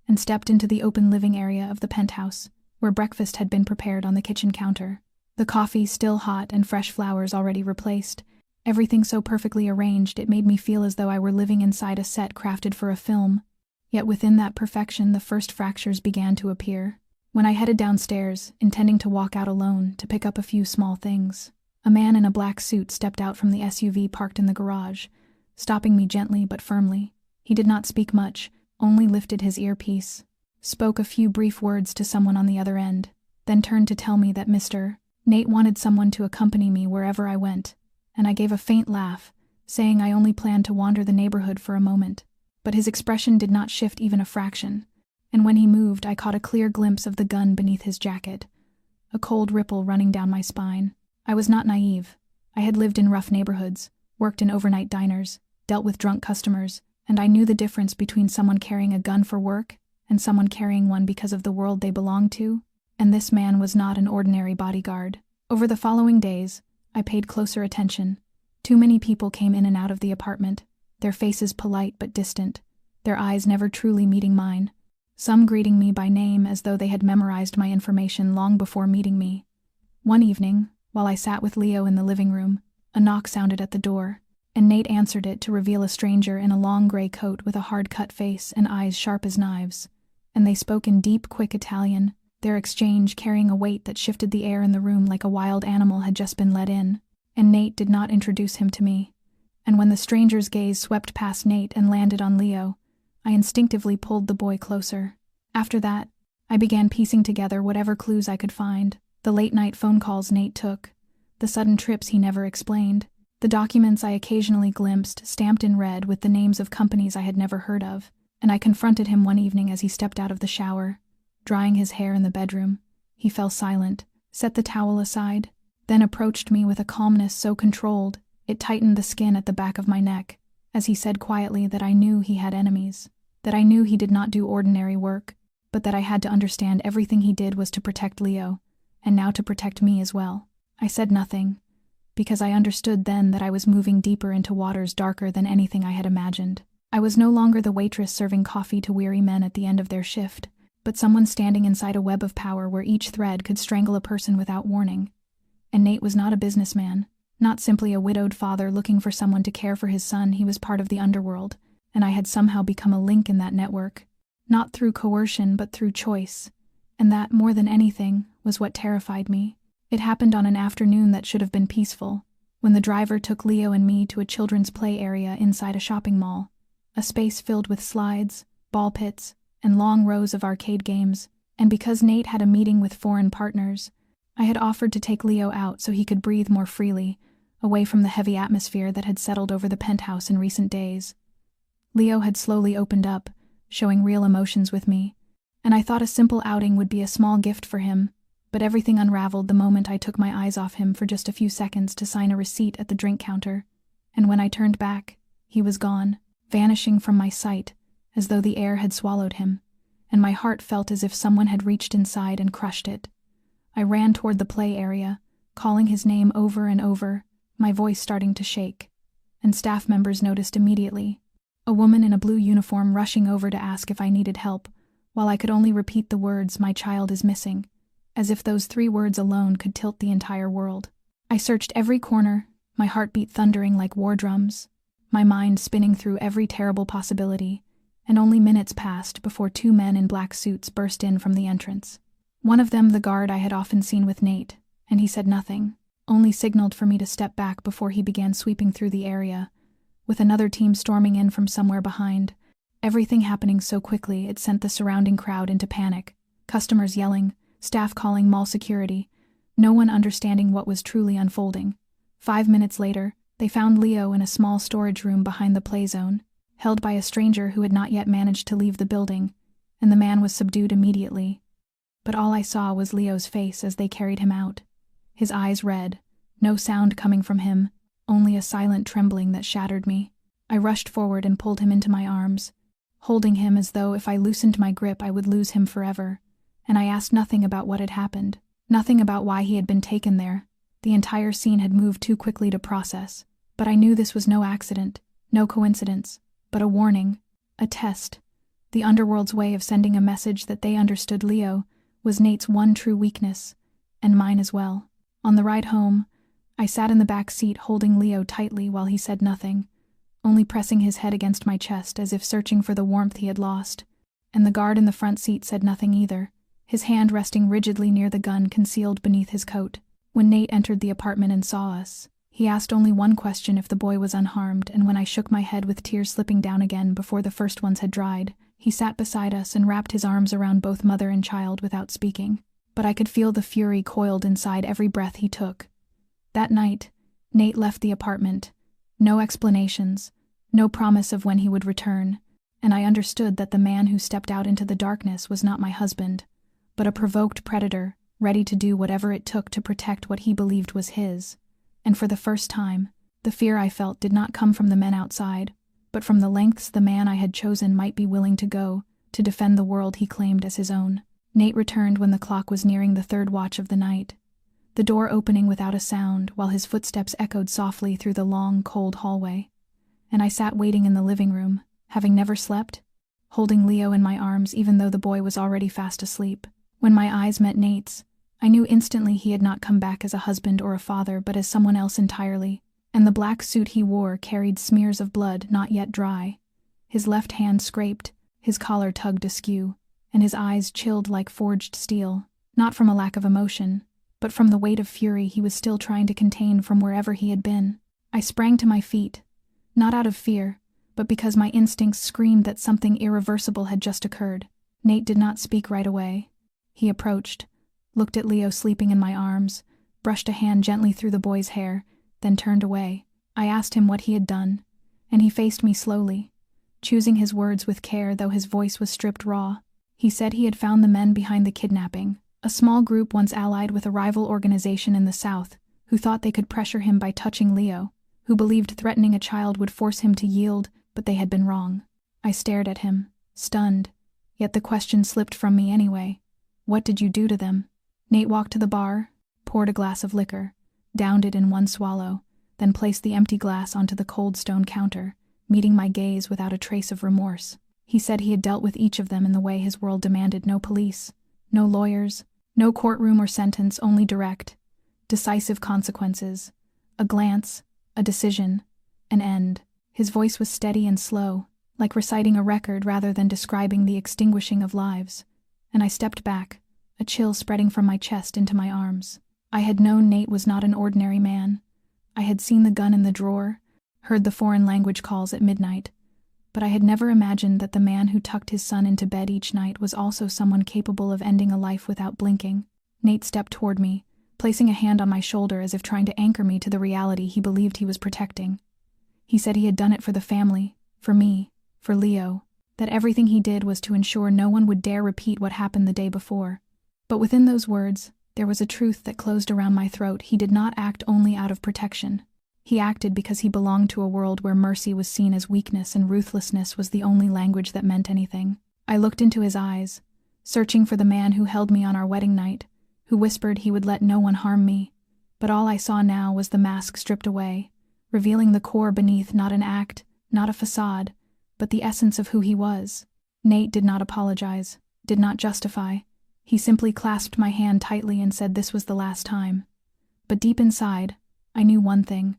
and stepped into the open living area of the penthouse, where breakfast had been prepared on the kitchen counter. The coffee still hot and fresh flowers already replaced, everything so perfectly arranged it made me feel as though I were living inside a set crafted for a film. Yet within that perfection the first fractures began to appear. When I headed downstairs, intending to walk out alone to pick up a few small things, a man in a black suit stepped out from the SUV parked in the garage, stopping me gently but firmly. He did not speak much, only lifted his earpiece, spoke a few brief words to someone on the other end, then turned to tell me that Mr. Nate wanted someone to accompany me wherever I went, and I gave a faint laugh, saying I only planned to wander the neighborhood for a moment. But his expression did not shift even a fraction, and when he moved I caught a clear glimpse of the gun beneath his jacket, a cold ripple running down my spine. I was not naive. I had lived in rough neighborhoods, worked in overnight diners, dealt with drunk customers, and I knew the difference between someone carrying a gun for work and someone carrying one because of the world they belonged to, and this man was not an ordinary bodyguard. Over the following days, I paid closer attention. Too many people came in and out of the apartment, their faces polite but distant, their eyes never truly meeting mine. some greeting me by name as though they had memorized my information long before meeting me. One evening, while I sat with Leo in the living room, a knock sounded at the door, and Nate answered it to reveal a stranger in a long gray coat with a hard-cut face and eyes sharp as knives. And they spoke in deep, quick Italian, their exchange carrying a weight that shifted the air in the room like a wild animal had just been let in. And Nate did not introduce him to me. And when the stranger's gaze swept past Nate and landed on Leo, I instinctively pulled the boy closer. After that, I began piecing together whatever clues I could find: the late-night phone calls Nate took, the sudden trips he never explained, the documents I occasionally glimpsed stamped in red with the names of companies I had never heard of. And I confronted him one evening as he stepped out of the shower, drying his hair in the bedroom. He fell silent, set the towel aside, then approached me with a calmness so controlled it tightened the skin at the back of my neck, as he said quietly that I knew he had enemies, that I knew he did not do ordinary work, but that I had to understand everything he did was to protect Leo, and now to protect me as well. I said nothing, because I understood then that I was moving deeper into waters darker than anything I had imagined. I was no longer the waitress serving coffee to weary men at the end of their shift, but someone standing inside a web of power where each thread could strangle a person without warning. And Nate was not a businessman, not simply a widowed father looking for someone to care for his son. He was part of the underworld, and I had somehow become a link in that network, not through coercion but through choice. And that, more than anything, was what terrified me. It happened on an afternoon that should have been peaceful, when the driver took Leo and me to a children's play area inside a shopping mall, a space filled with slides, ball pits, and long rows of arcade games. And because Nate had a meeting with foreign partners, I had offered to take Leo out so he could breathe more freely, away from the heavy atmosphere that had settled over the penthouse in recent days. Leo had slowly opened up, showing real emotions with me, and I thought a simple outing would be a small gift for him, but everything unraveled the moment I took my eyes off him for just a few seconds to sign a receipt at the drink counter, and when I turned back, he was gone, vanishing from my sight, as though the air had swallowed him, and my heart felt as if someone had reached inside and crushed it. I ran toward the play area, calling his name over and over, my voice starting to shake, and staff members noticed immediately, a woman in a blue uniform rushing over to ask if I needed help, while I could only repeat the words, "My child is missing," as if those 3 words alone could tilt the entire world. I searched every corner, my heartbeat thundering like war drums, my mind spinning through every terrible possibility, and only minutes passed before 2 men in black suits burst in from the entrance. One of them the guard I had often seen with Nate, and he said nothing, only signaled for me to step back before he began sweeping through the area, with another team storming in from somewhere behind, everything happening so quickly it sent the surrounding crowd into panic, customers yelling, staff calling mall security, no one understanding what was truly unfolding. 5 minutes later, they found Leo in a small storage room behind the play zone, held by a stranger who had not yet managed to leave the building, and the man was subdued immediately. But all I saw was Leo's face as they carried him out, his eyes red, no sound coming from him, only a silent trembling that shattered me. I rushed forward and pulled him into my arms, holding him as though if I loosened my grip I would lose him forever, and I asked nothing about what had happened, nothing about why he had been taken there. The entire scene had moved too quickly to process, but I knew this was no accident, no coincidence, but a warning, a test. The underworld's way of sending a message that they understood Leo was Nate's one true weakness, and mine as well. On the ride home, I sat in the back seat holding Leo tightly while he said nothing, only pressing his head against my chest as if searching for the warmth he had lost, and the guard in the front seat said nothing either, his hand resting rigidly near the gun concealed beneath his coat. When Nate entered the apartment and saw us, he asked only one question: if the boy was unharmed, and when I shook my head with tears slipping down again before the first ones had dried, he sat beside us and wrapped his arms around both mother and child without speaking. But I could feel the fury coiled inside every breath he took. That night, Nate left the apartment. No explanations, no promise of when he would return, and I understood that the man who stepped out into the darkness was not my husband, but a provoked predator, ready to do whatever it took to protect what he believed was his. And for the first time, the fear I felt did not come from the men outside, but from the lengths the man I had chosen might be willing to go to defend the world he claimed as his own. Nate returned when the clock was nearing the 3rd watch of the night, the door opening without a sound while his footsteps echoed softly through the long, cold hallway. And I sat waiting in the living room, having never slept, holding Leo in my arms even though the boy was already fast asleep. When my eyes met Nate's, I knew instantly he had not come back as a husband or a father but as someone else entirely, and the black suit he wore carried smears of blood not yet dry. His left hand scraped, his collar tugged askew, and his eyes chilled like forged steel, not from a lack of emotion, but from the weight of fury he was still trying to contain from wherever he had been. I sprang to my feet, not out of fear, but because my instincts screamed that something irreversible had just occurred. Nate did not speak right away. He approached, looked at Leo sleeping in my arms, brushed a hand gently through the boy's hair, then turned away. I asked him what he had done, and he faced me slowly, choosing his words with care though his voice was stripped raw. He said he had found the men behind the kidnapping, a small group once allied with a rival organization in the South, who thought they could pressure him by touching Leo, who believed threatening a child would force him to yield, but they had been wrong. I stared at him, stunned, yet the question slipped from me anyway. What did you do to them? Nate walked to the bar, poured a glass of liquor, downed it in one swallow, then placed the empty glass onto the cold stone counter, meeting my gaze without a trace of remorse. He said he had dealt with each of them in the way his world demanded: no police, no lawyers, no courtroom or sentence, only direct, decisive consequences, a glance, a decision, an end. His voice was steady and slow, like reciting a record rather than describing the extinguishing of lives, and I stepped back, a chill spreading from my chest into my arms. I had known Nate was not an ordinary man. I had seen the gun in the drawer, heard the foreign language calls at midnight, but I had never imagined that the man who tucked his son into bed each night was also someone capable of ending a life without blinking. Nate stepped toward me, placing a hand on my shoulder as if trying to anchor me to the reality he believed he was protecting. He said he had done it for the family, for me, for Leo, that everything he did was to ensure no one would dare repeat what happened the day before. But within those words, there was a truth that closed around my throat. He did not act only out of protection. He acted because he belonged to a world where mercy was seen as weakness and ruthlessness was the only language that meant anything. I looked into his eyes, searching for the man who held me on our wedding night, who whispered he would let no one harm me, but all I saw now was the mask stripped away, revealing the core beneath, not an act, not a facade, but the essence of who he was. Nate did not apologize, did not justify. He simply clasped my hand tightly and said this was the last time. But deep inside, I knew one thing.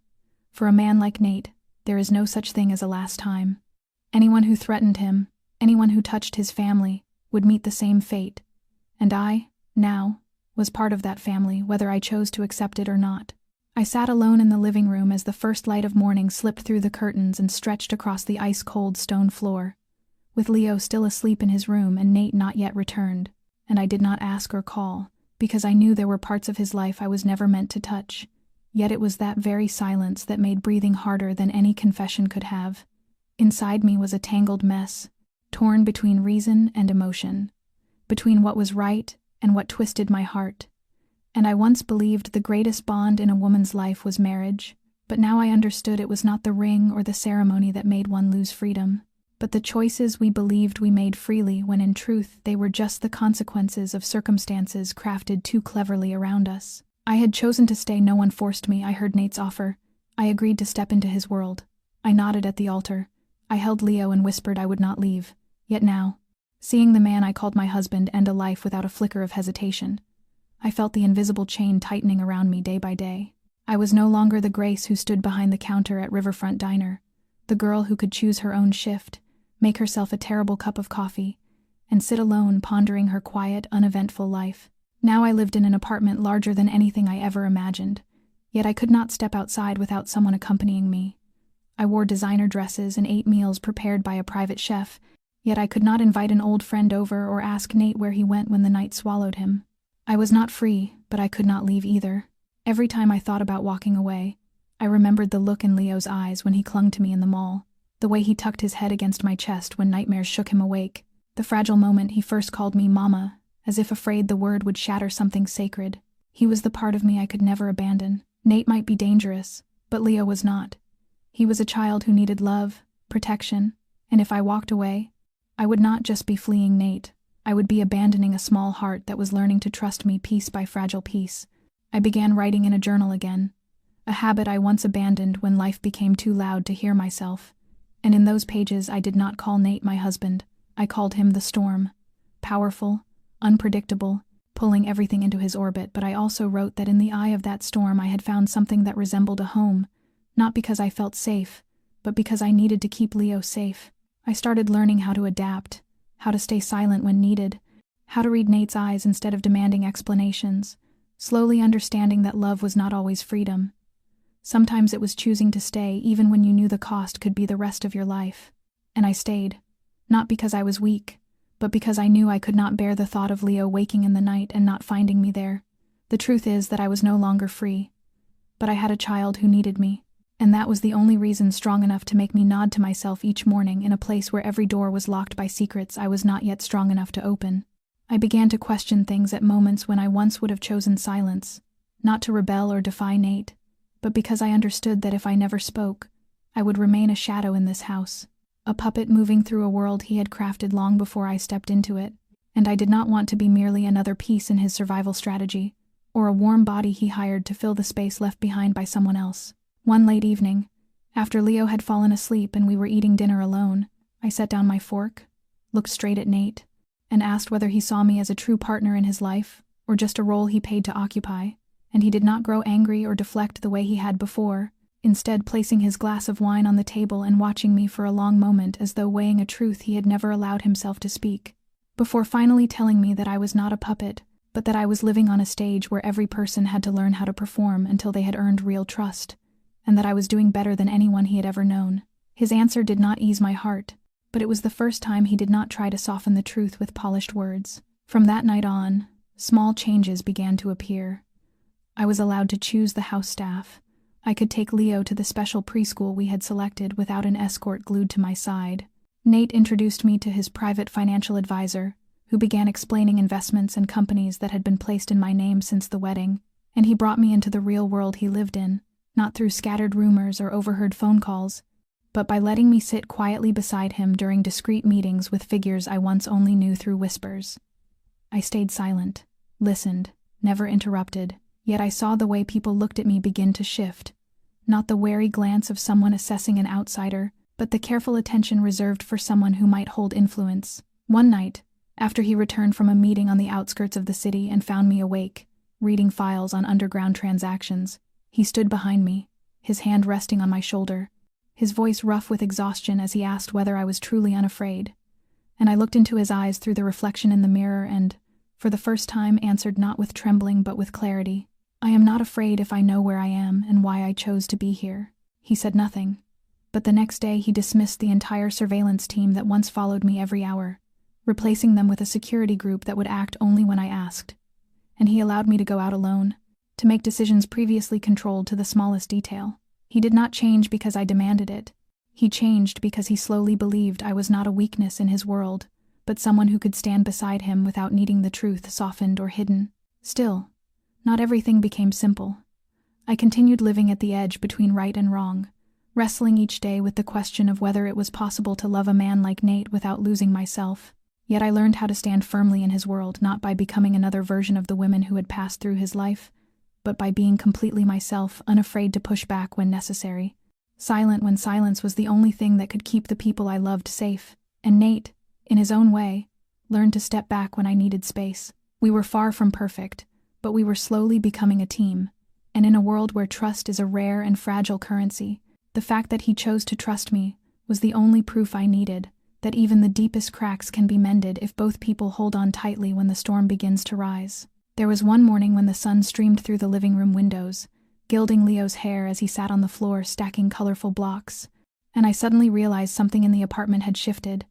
For a man like Nate, there is no such thing as a last time. Anyone who threatened him, anyone who touched his family, would meet the same fate. And I, now, was part of that family, whether I chose to accept it or not. I sat alone in the living room as the first light of morning slipped through the curtains and stretched across the ice-cold stone floor, with Leo still asleep in his room and Nate not yet returned. And I did not ask or call, because I knew there were parts of his life I was never meant to touch. Yet it was that very silence that made breathing harder than any confession could have. Inside me was a tangled mess, torn between reason and emotion, between what was right and what twisted my heart. And I once believed the greatest bond in a woman's life was marriage, but now I understood it was not the ring or the ceremony that made one lose freedom, but the choices we believed we made freely when in truth they were just the consequences of circumstances crafted too cleverly around us. I had chosen to stay. No one forced me. I heard Nate's offer. I agreed to step into his world. I nodded at the altar. I held Leo and whispered I would not leave. Yet now, seeing the man I called my husband end a life without a flicker of hesitation, I felt the invisible chain tightening around me day by day. I was no longer the Grace who stood behind the counter at Riverfront Diner, the girl who could choose her own shift, make herself a terrible cup of coffee, and sit alone pondering her quiet, uneventful life. Now I lived in an apartment larger than anything I ever imagined, yet I could not step outside without someone accompanying me. I wore designer dresses and ate meals prepared by a private chef, yet I could not invite an old friend over or ask Nate where he went when the night swallowed him. I was not free, but I could not leave either. Every time I thought about walking away, I remembered the look in Leo's eyes when he clung to me in the mall, the way he tucked his head against my chest when nightmares shook him awake, the fragile moment he first called me Mama, as if afraid the word would shatter something sacred. He was the part of me I could never abandon. Nate might be dangerous, but Leo was not. He was a child who needed love, protection, and if I walked away, I would not just be fleeing Nate. I would be abandoning a small heart that was learning to trust me piece by fragile piece. I began writing in a journal again, a habit I once abandoned when life became too loud to hear myself. And in those pages I did not call Nate my husband. I called him the storm. Powerful, unpredictable, pulling everything into his orbit, but I also wrote that in the eye of that storm I had found something that resembled a home, not because I felt safe, but because I needed to keep Leo safe. I started learning how to adapt, how to stay silent when needed, how to read Nate's eyes instead of demanding explanations, slowly understanding that love was not always freedom. Sometimes it was choosing to stay even when you knew the cost could be the rest of your life. And I stayed, not because I was weak, but because I knew I could not bear the thought of Leo waking in the night and not finding me there. The truth is that I was no longer free, but I had a child who needed me, and that was the only reason strong enough to make me nod to myself each morning in a place where every door was locked by secrets I was not yet strong enough to open. I began to question things at moments when I once would have chosen silence, not to rebel or defy Nate, but because I understood that if I never spoke, I would remain a shadow in this house, a puppet moving through a world he had crafted long before I stepped into it, and I did not want to be merely another piece in his survival strategy, or a warm body he hired to fill the space left behind by someone else. One late evening, after Leo had fallen asleep and we were eating dinner alone, I set down my fork, looked straight at Nate, and asked whether he saw me as a true partner in his life, or just a role he paid to occupy, and he did not grow angry or deflect the way he had before, instead placing his glass of wine on the table and watching me for a long moment as though weighing a truth he had never allowed himself to speak, before finally telling me that I was not a puppet, but that I was living on a stage where every person had to learn how to perform until they had earned real trust, and that I was doing better than anyone he had ever known. His answer did not ease my heart, but it was the first time he did not try to soften the truth with polished words. From that night on, small changes began to appear. I was allowed to choose the house staff. I could take Leo to the special preschool we had selected without an escort glued to my side. Nate introduced me to his private financial advisor, who began explaining investments and companies that had been placed in my name since the wedding, and he brought me into the real world he lived in, not through scattered rumors or overheard phone calls, but by letting me sit quietly beside him during discreet meetings with figures I once only knew through whispers. I stayed silent, listened, never interrupted, yet I saw the way people looked at me begin to shift. Not the wary glance of someone assessing an outsider, but the careful attention reserved for someone who might hold influence. One night, after he returned from a meeting on the outskirts of the city and found me awake, reading files on underground transactions, he stood behind me, his hand resting on my shoulder, his voice rough with exhaustion as he asked whether I was truly unafraid. And I looked into his eyes through the reflection in the mirror and, for the first time, answered not with trembling but with clarity. I am not afraid if I know where I am and why I chose to be here. He said nothing, but the next day he dismissed the entire surveillance team that once followed me every hour, replacing them with a security group that would act only when I asked. And he allowed me to go out alone, to make decisions previously controlled to the smallest detail. He did not change because I demanded it. He changed because he slowly believed I was not a weakness in his world, but someone who could stand beside him without needing the truth softened or hidden. Still, not everything became simple. I continued living at the edge between right and wrong, wrestling each day with the question of whether it was possible to love a man like Nate without losing myself. Yet I learned how to stand firmly in his world, not by becoming another version of the women who had passed through his life, but by being completely myself, unafraid to push back when necessary. Silent when silence was the only thing that could keep the people I loved safe, and Nate, in his own way, learned to step back when I needed space. We were far from perfect, but we were slowly becoming a team, and in a world where trust is a rare and fragile currency, the fact that he chose to trust me was the only proof I needed that even the deepest cracks can be mended if both people hold on tightly when the storm begins to rise. There was one morning when the sun streamed through the living room windows, gilding Leo's hair as he sat on the floor stacking colorful blocks, and I suddenly realized something in the apartment had shifted.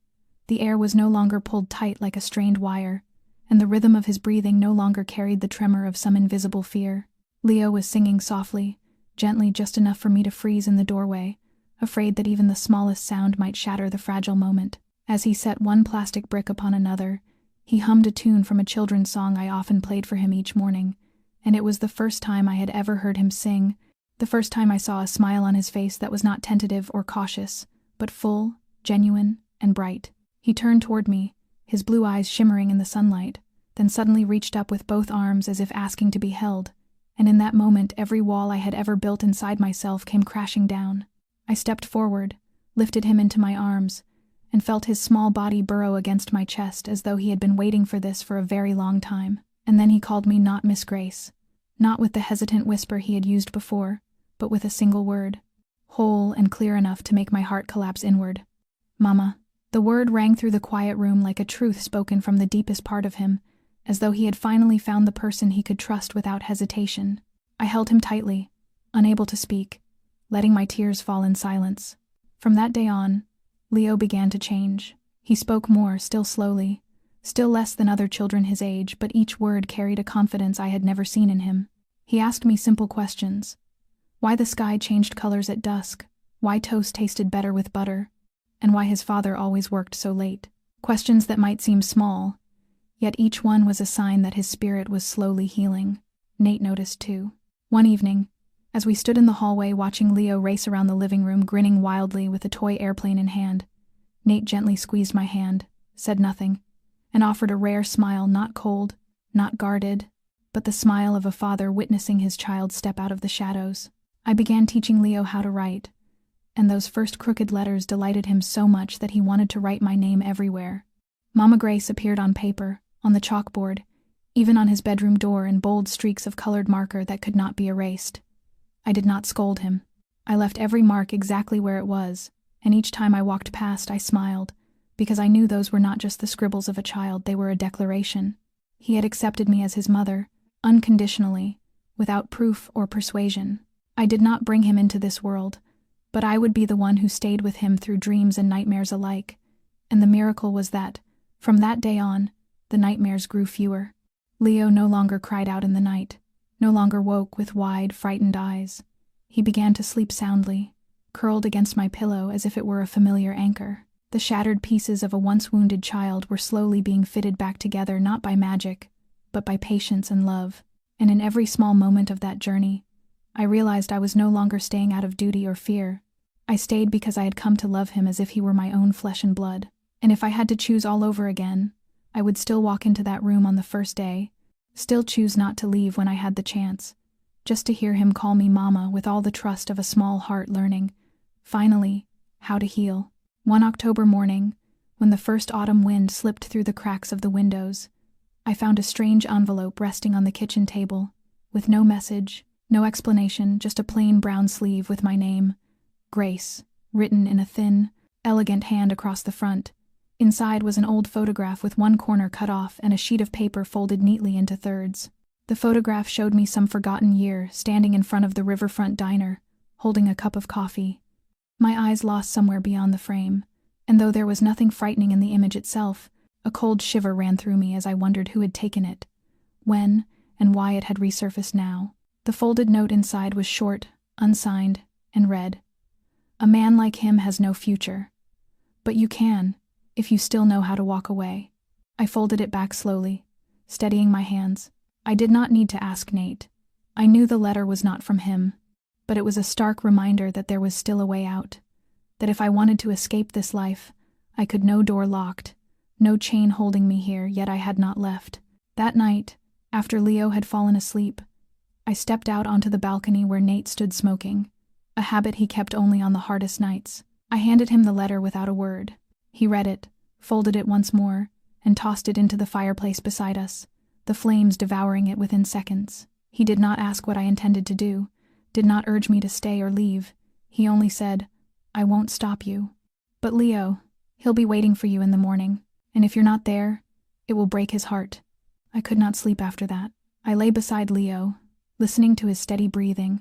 The air was no longer pulled tight like a strained wire, and the rhythm of his breathing no longer carried the tremor of some invisible fear. Leo was singing softly, gently, just enough for me to freeze in the doorway, afraid that even the smallest sound might shatter the fragile moment. As he set one plastic brick upon another, he hummed a tune from a children's song I often played for him each morning, and it was the first time I had ever heard him sing, the first time I saw a smile on his face that was not tentative or cautious, but full, genuine, and bright. He turned toward me, his blue eyes shimmering in the sunlight, then suddenly reached up with both arms as if asking to be held, and in that moment every wall I had ever built inside myself came crashing down. I stepped forward, lifted him into my arms, and felt his small body burrow against my chest as though he had been waiting for this for a very long time. And then he called me not Miss Grace, not with the hesitant whisper he had used before, but with a single word, whole and clear enough to make my heart collapse inward. Mama. The word rang through the quiet room like a truth spoken from the deepest part of him, as though he had finally found the person he could trust without hesitation. I held him tightly, unable to speak, letting my tears fall in silence. From that day on, Leo began to change. He spoke more, still slowly, still less than other children his age, but each word carried a confidence I had never seen in him. He asked me simple questions. Why the sky changed colors at dusk, why toast tasted better with butter, and why his father always worked so late. Questions that might seem small, yet each one was a sign that his spirit was slowly healing. Nate noticed too. One evening, as we stood in the hallway watching Leo race around the living room grinning wildly with a toy airplane in hand, Nate gently squeezed my hand, said nothing, and offered a rare smile, not cold, not guarded, but the smile of a father witnessing his child step out of the shadows. I began teaching Leo how to write, and those first crooked letters delighted him so much that he wanted to write my name everywhere. Mama Grace appeared on paper, on the chalkboard, even on his bedroom door in bold streaks of colored marker that could not be erased. I did not scold him. I left every mark exactly where it was, and each time I walked past I smiled, because I knew those were not just the scribbles of a child, they were a declaration. He had accepted me as his mother, unconditionally, without proof or persuasion. I did not bring him into this world, but I would be the one who stayed with him through dreams and nightmares alike, and the miracle was that, from that day on, the nightmares grew fewer. Leo no longer cried out in the night, no longer woke with wide, frightened eyes. He began to sleep soundly, curled against my pillow as if it were a familiar anchor. The shattered pieces of a once wounded child were slowly being fitted back together, not by magic, but by patience and love. And in every small moment of that journey, I realized I was no longer staying out of duty or fear. I stayed because I had come to love him as if he were my own flesh and blood. And if I had to choose all over again, I would still walk into that room on the first day, still choose not to leave when I had the chance, just to hear him call me Mama with all the trust of a small heart learning, finally, how to heal. One October morning, when the first autumn wind slipped through the cracks of the windows, I found a strange envelope resting on the kitchen table, with no message, no explanation, just a plain brown sleeve with my name, Grace, written in a thin, elegant hand across the front. Inside was an old photograph with one corner cut off and a sheet of paper folded neatly into thirds. The photograph showed me some forgotten year, standing in front of the riverfront diner, holding a cup of coffee. My eyes lost somewhere beyond the frame, and though there was nothing frightening in the image itself, a cold shiver ran through me as I wondered who had taken it, when, and why it had resurfaced now. The folded note inside was short, unsigned, and read, "A man like him has no future. But you can, if you still know how to walk away." I folded it back slowly, steadying my hands. I did not need to ask Nate. I knew the letter was not from him, but it was a stark reminder that there was still a way out, that if I wanted to escape this life, I could. No door locked, no chain holding me here, yet I had not left. That night, after Leo had fallen asleep, I stepped out onto the balcony where Nate stood smoking, a habit he kept only on the hardest nights. I handed him the letter without a word. He read it, folded it once more, and tossed it into the fireplace beside us, the flames devouring it within seconds. He did not ask what I intended to do, did not urge me to stay or leave. He only said, "I won't stop you. But Leo, he'll be waiting for you in the morning, and if you're not there, it will break his heart." I could not sleep after that. I lay beside Leo, listening to his steady breathing,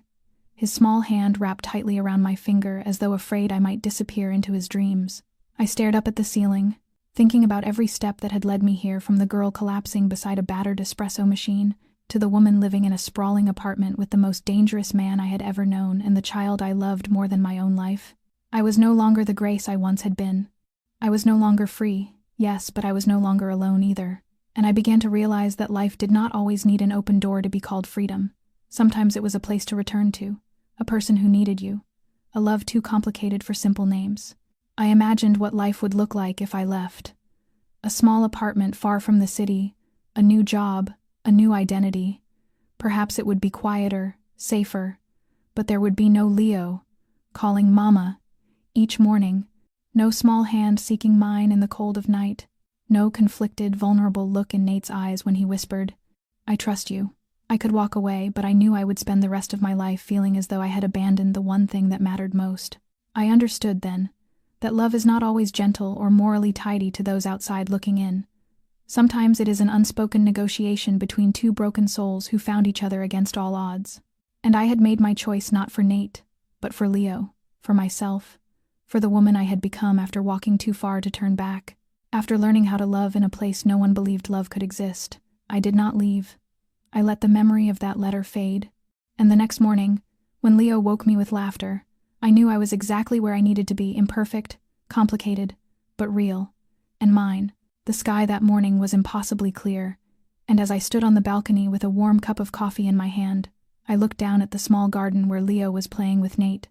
his small hand wrapped tightly around my finger as though afraid I might disappear into his dreams. I stared up at the ceiling, thinking about every step that had led me here, from the girl collapsing beside a battered espresso machine, to the woman living in a sprawling apartment with the most dangerous man I had ever known and the child I loved more than my own life. I was no longer the Grace I once had been. I was no longer free, yes, but I was no longer alone either. And I began to realize that life did not always need an open door to be called freedom. Sometimes it was a place to return to, a person who needed you, a love too complicated for simple names. I imagined what life would look like if I left. A small apartment far from the city, a new job, a new identity. Perhaps it would be quieter, safer, but there would be no Leo calling Mama each morning, No small hand seeking mine in the cold of night. No conflicted, vulnerable look in Nate's eyes when he whispered, "I trust you." I could walk away, but I knew I would spend the rest of my life feeling as though I had abandoned the one thing that mattered most. I understood then that love is not always gentle or morally tidy to those outside looking in. Sometimes it is an unspoken negotiation between two broken souls who found each other against all odds. And I had made my choice not for Nate, but for Leo, for myself, for the woman I had become after walking too far to turn back. After learning how to love in a place no one believed love could exist, I did not leave. I let the memory of that letter fade. And the next morning, when Leo woke me with laughter, I knew I was exactly where I needed to be, imperfect, complicated, but real. And mine. The sky that morning was impossibly clear, and as I stood on the balcony with a warm cup of coffee in my hand, I looked down at the small garden where Leo was playing with Nate,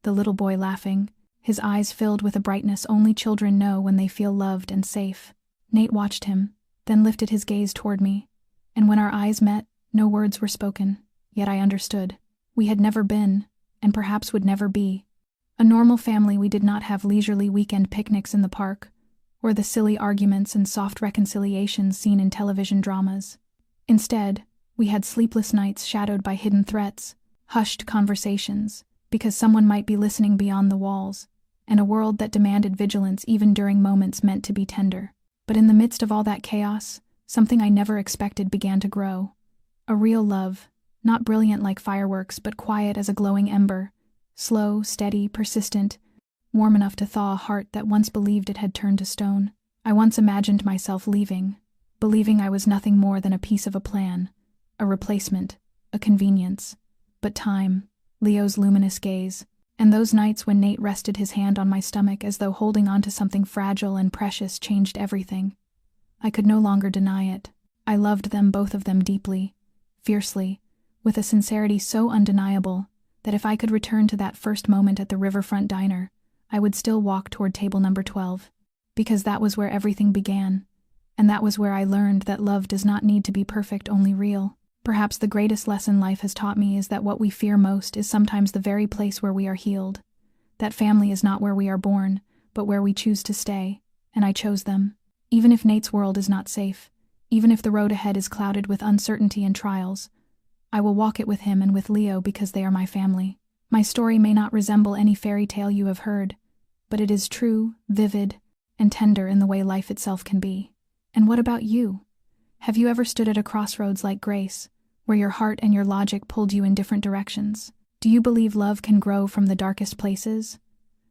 the little boy laughing, his eyes filled with a brightness only children know when they feel loved and safe. Nate watched him, then lifted his gaze toward me, and when our eyes met, no words were spoken, yet I understood. We had never been, and perhaps would never be, a normal family. We did not have leisurely weekend picnics in the park, or the silly arguments and soft reconciliations seen in television dramas. Instead, we had sleepless nights shadowed by hidden threats, hushed conversations, because someone might be listening beyond the walls, and a world that demanded vigilance even during moments meant to be tender. But in the midst of all that chaos, something I never expected began to grow. A real love, not brilliant like fireworks but quiet as a glowing ember, slow, steady, persistent, warm enough to thaw a heart that once believed it had turned to stone. I once imagined myself leaving, believing I was nothing more than a piece of a plan, a replacement, a convenience. But time, Leo's luminous gaze, and those nights when Nate rested his hand on my stomach as though holding on to something fragile and precious changed everything. I could no longer deny it. I loved them, both of them, deeply, fiercely, with a sincerity so undeniable that if I could return to that first moment at the riverfront diner, I would still walk toward table number 12, because that was where everything began, and that was where I learned that love does not need to be perfect, only real. Perhaps the greatest lesson life has taught me is that what we fear most is sometimes the very place where we are healed. That family is not where we are born, but where we choose to stay, and I chose them. Even if Nate's world is not safe, even if the road ahead is clouded with uncertainty and trials, I will walk it with him and with Leo because they are my family. My story may not resemble any fairy tale you have heard, but it is true, vivid, and tender in the way life itself can be. And what about you? Have you ever stood at a crossroads like Grace, where your heart and your logic pulled you in different directions? Do you believe love can grow from the darkest places?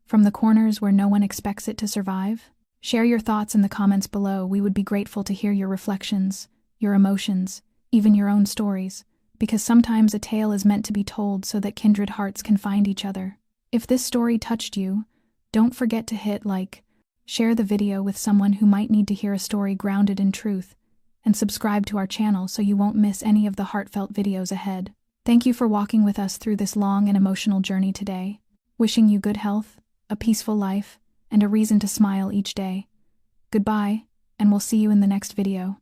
From the corners where no one expects it to survive? Share your thoughts in the comments below. We would be grateful to hear your reflections, your emotions, even your own stories, because sometimes a tale is meant to be told so that kindred hearts can find each other. If this story touched you, don't forget to hit like, share the video with someone who might need to hear a story grounded in truth, and subscribe to our channel so you won't miss any of the heartfelt videos ahead. Thank you for walking with us through this long and emotional journey today. Wishing you good health, a peaceful life, and a reason to smile each day. Goodbye, and we'll see you in the next video.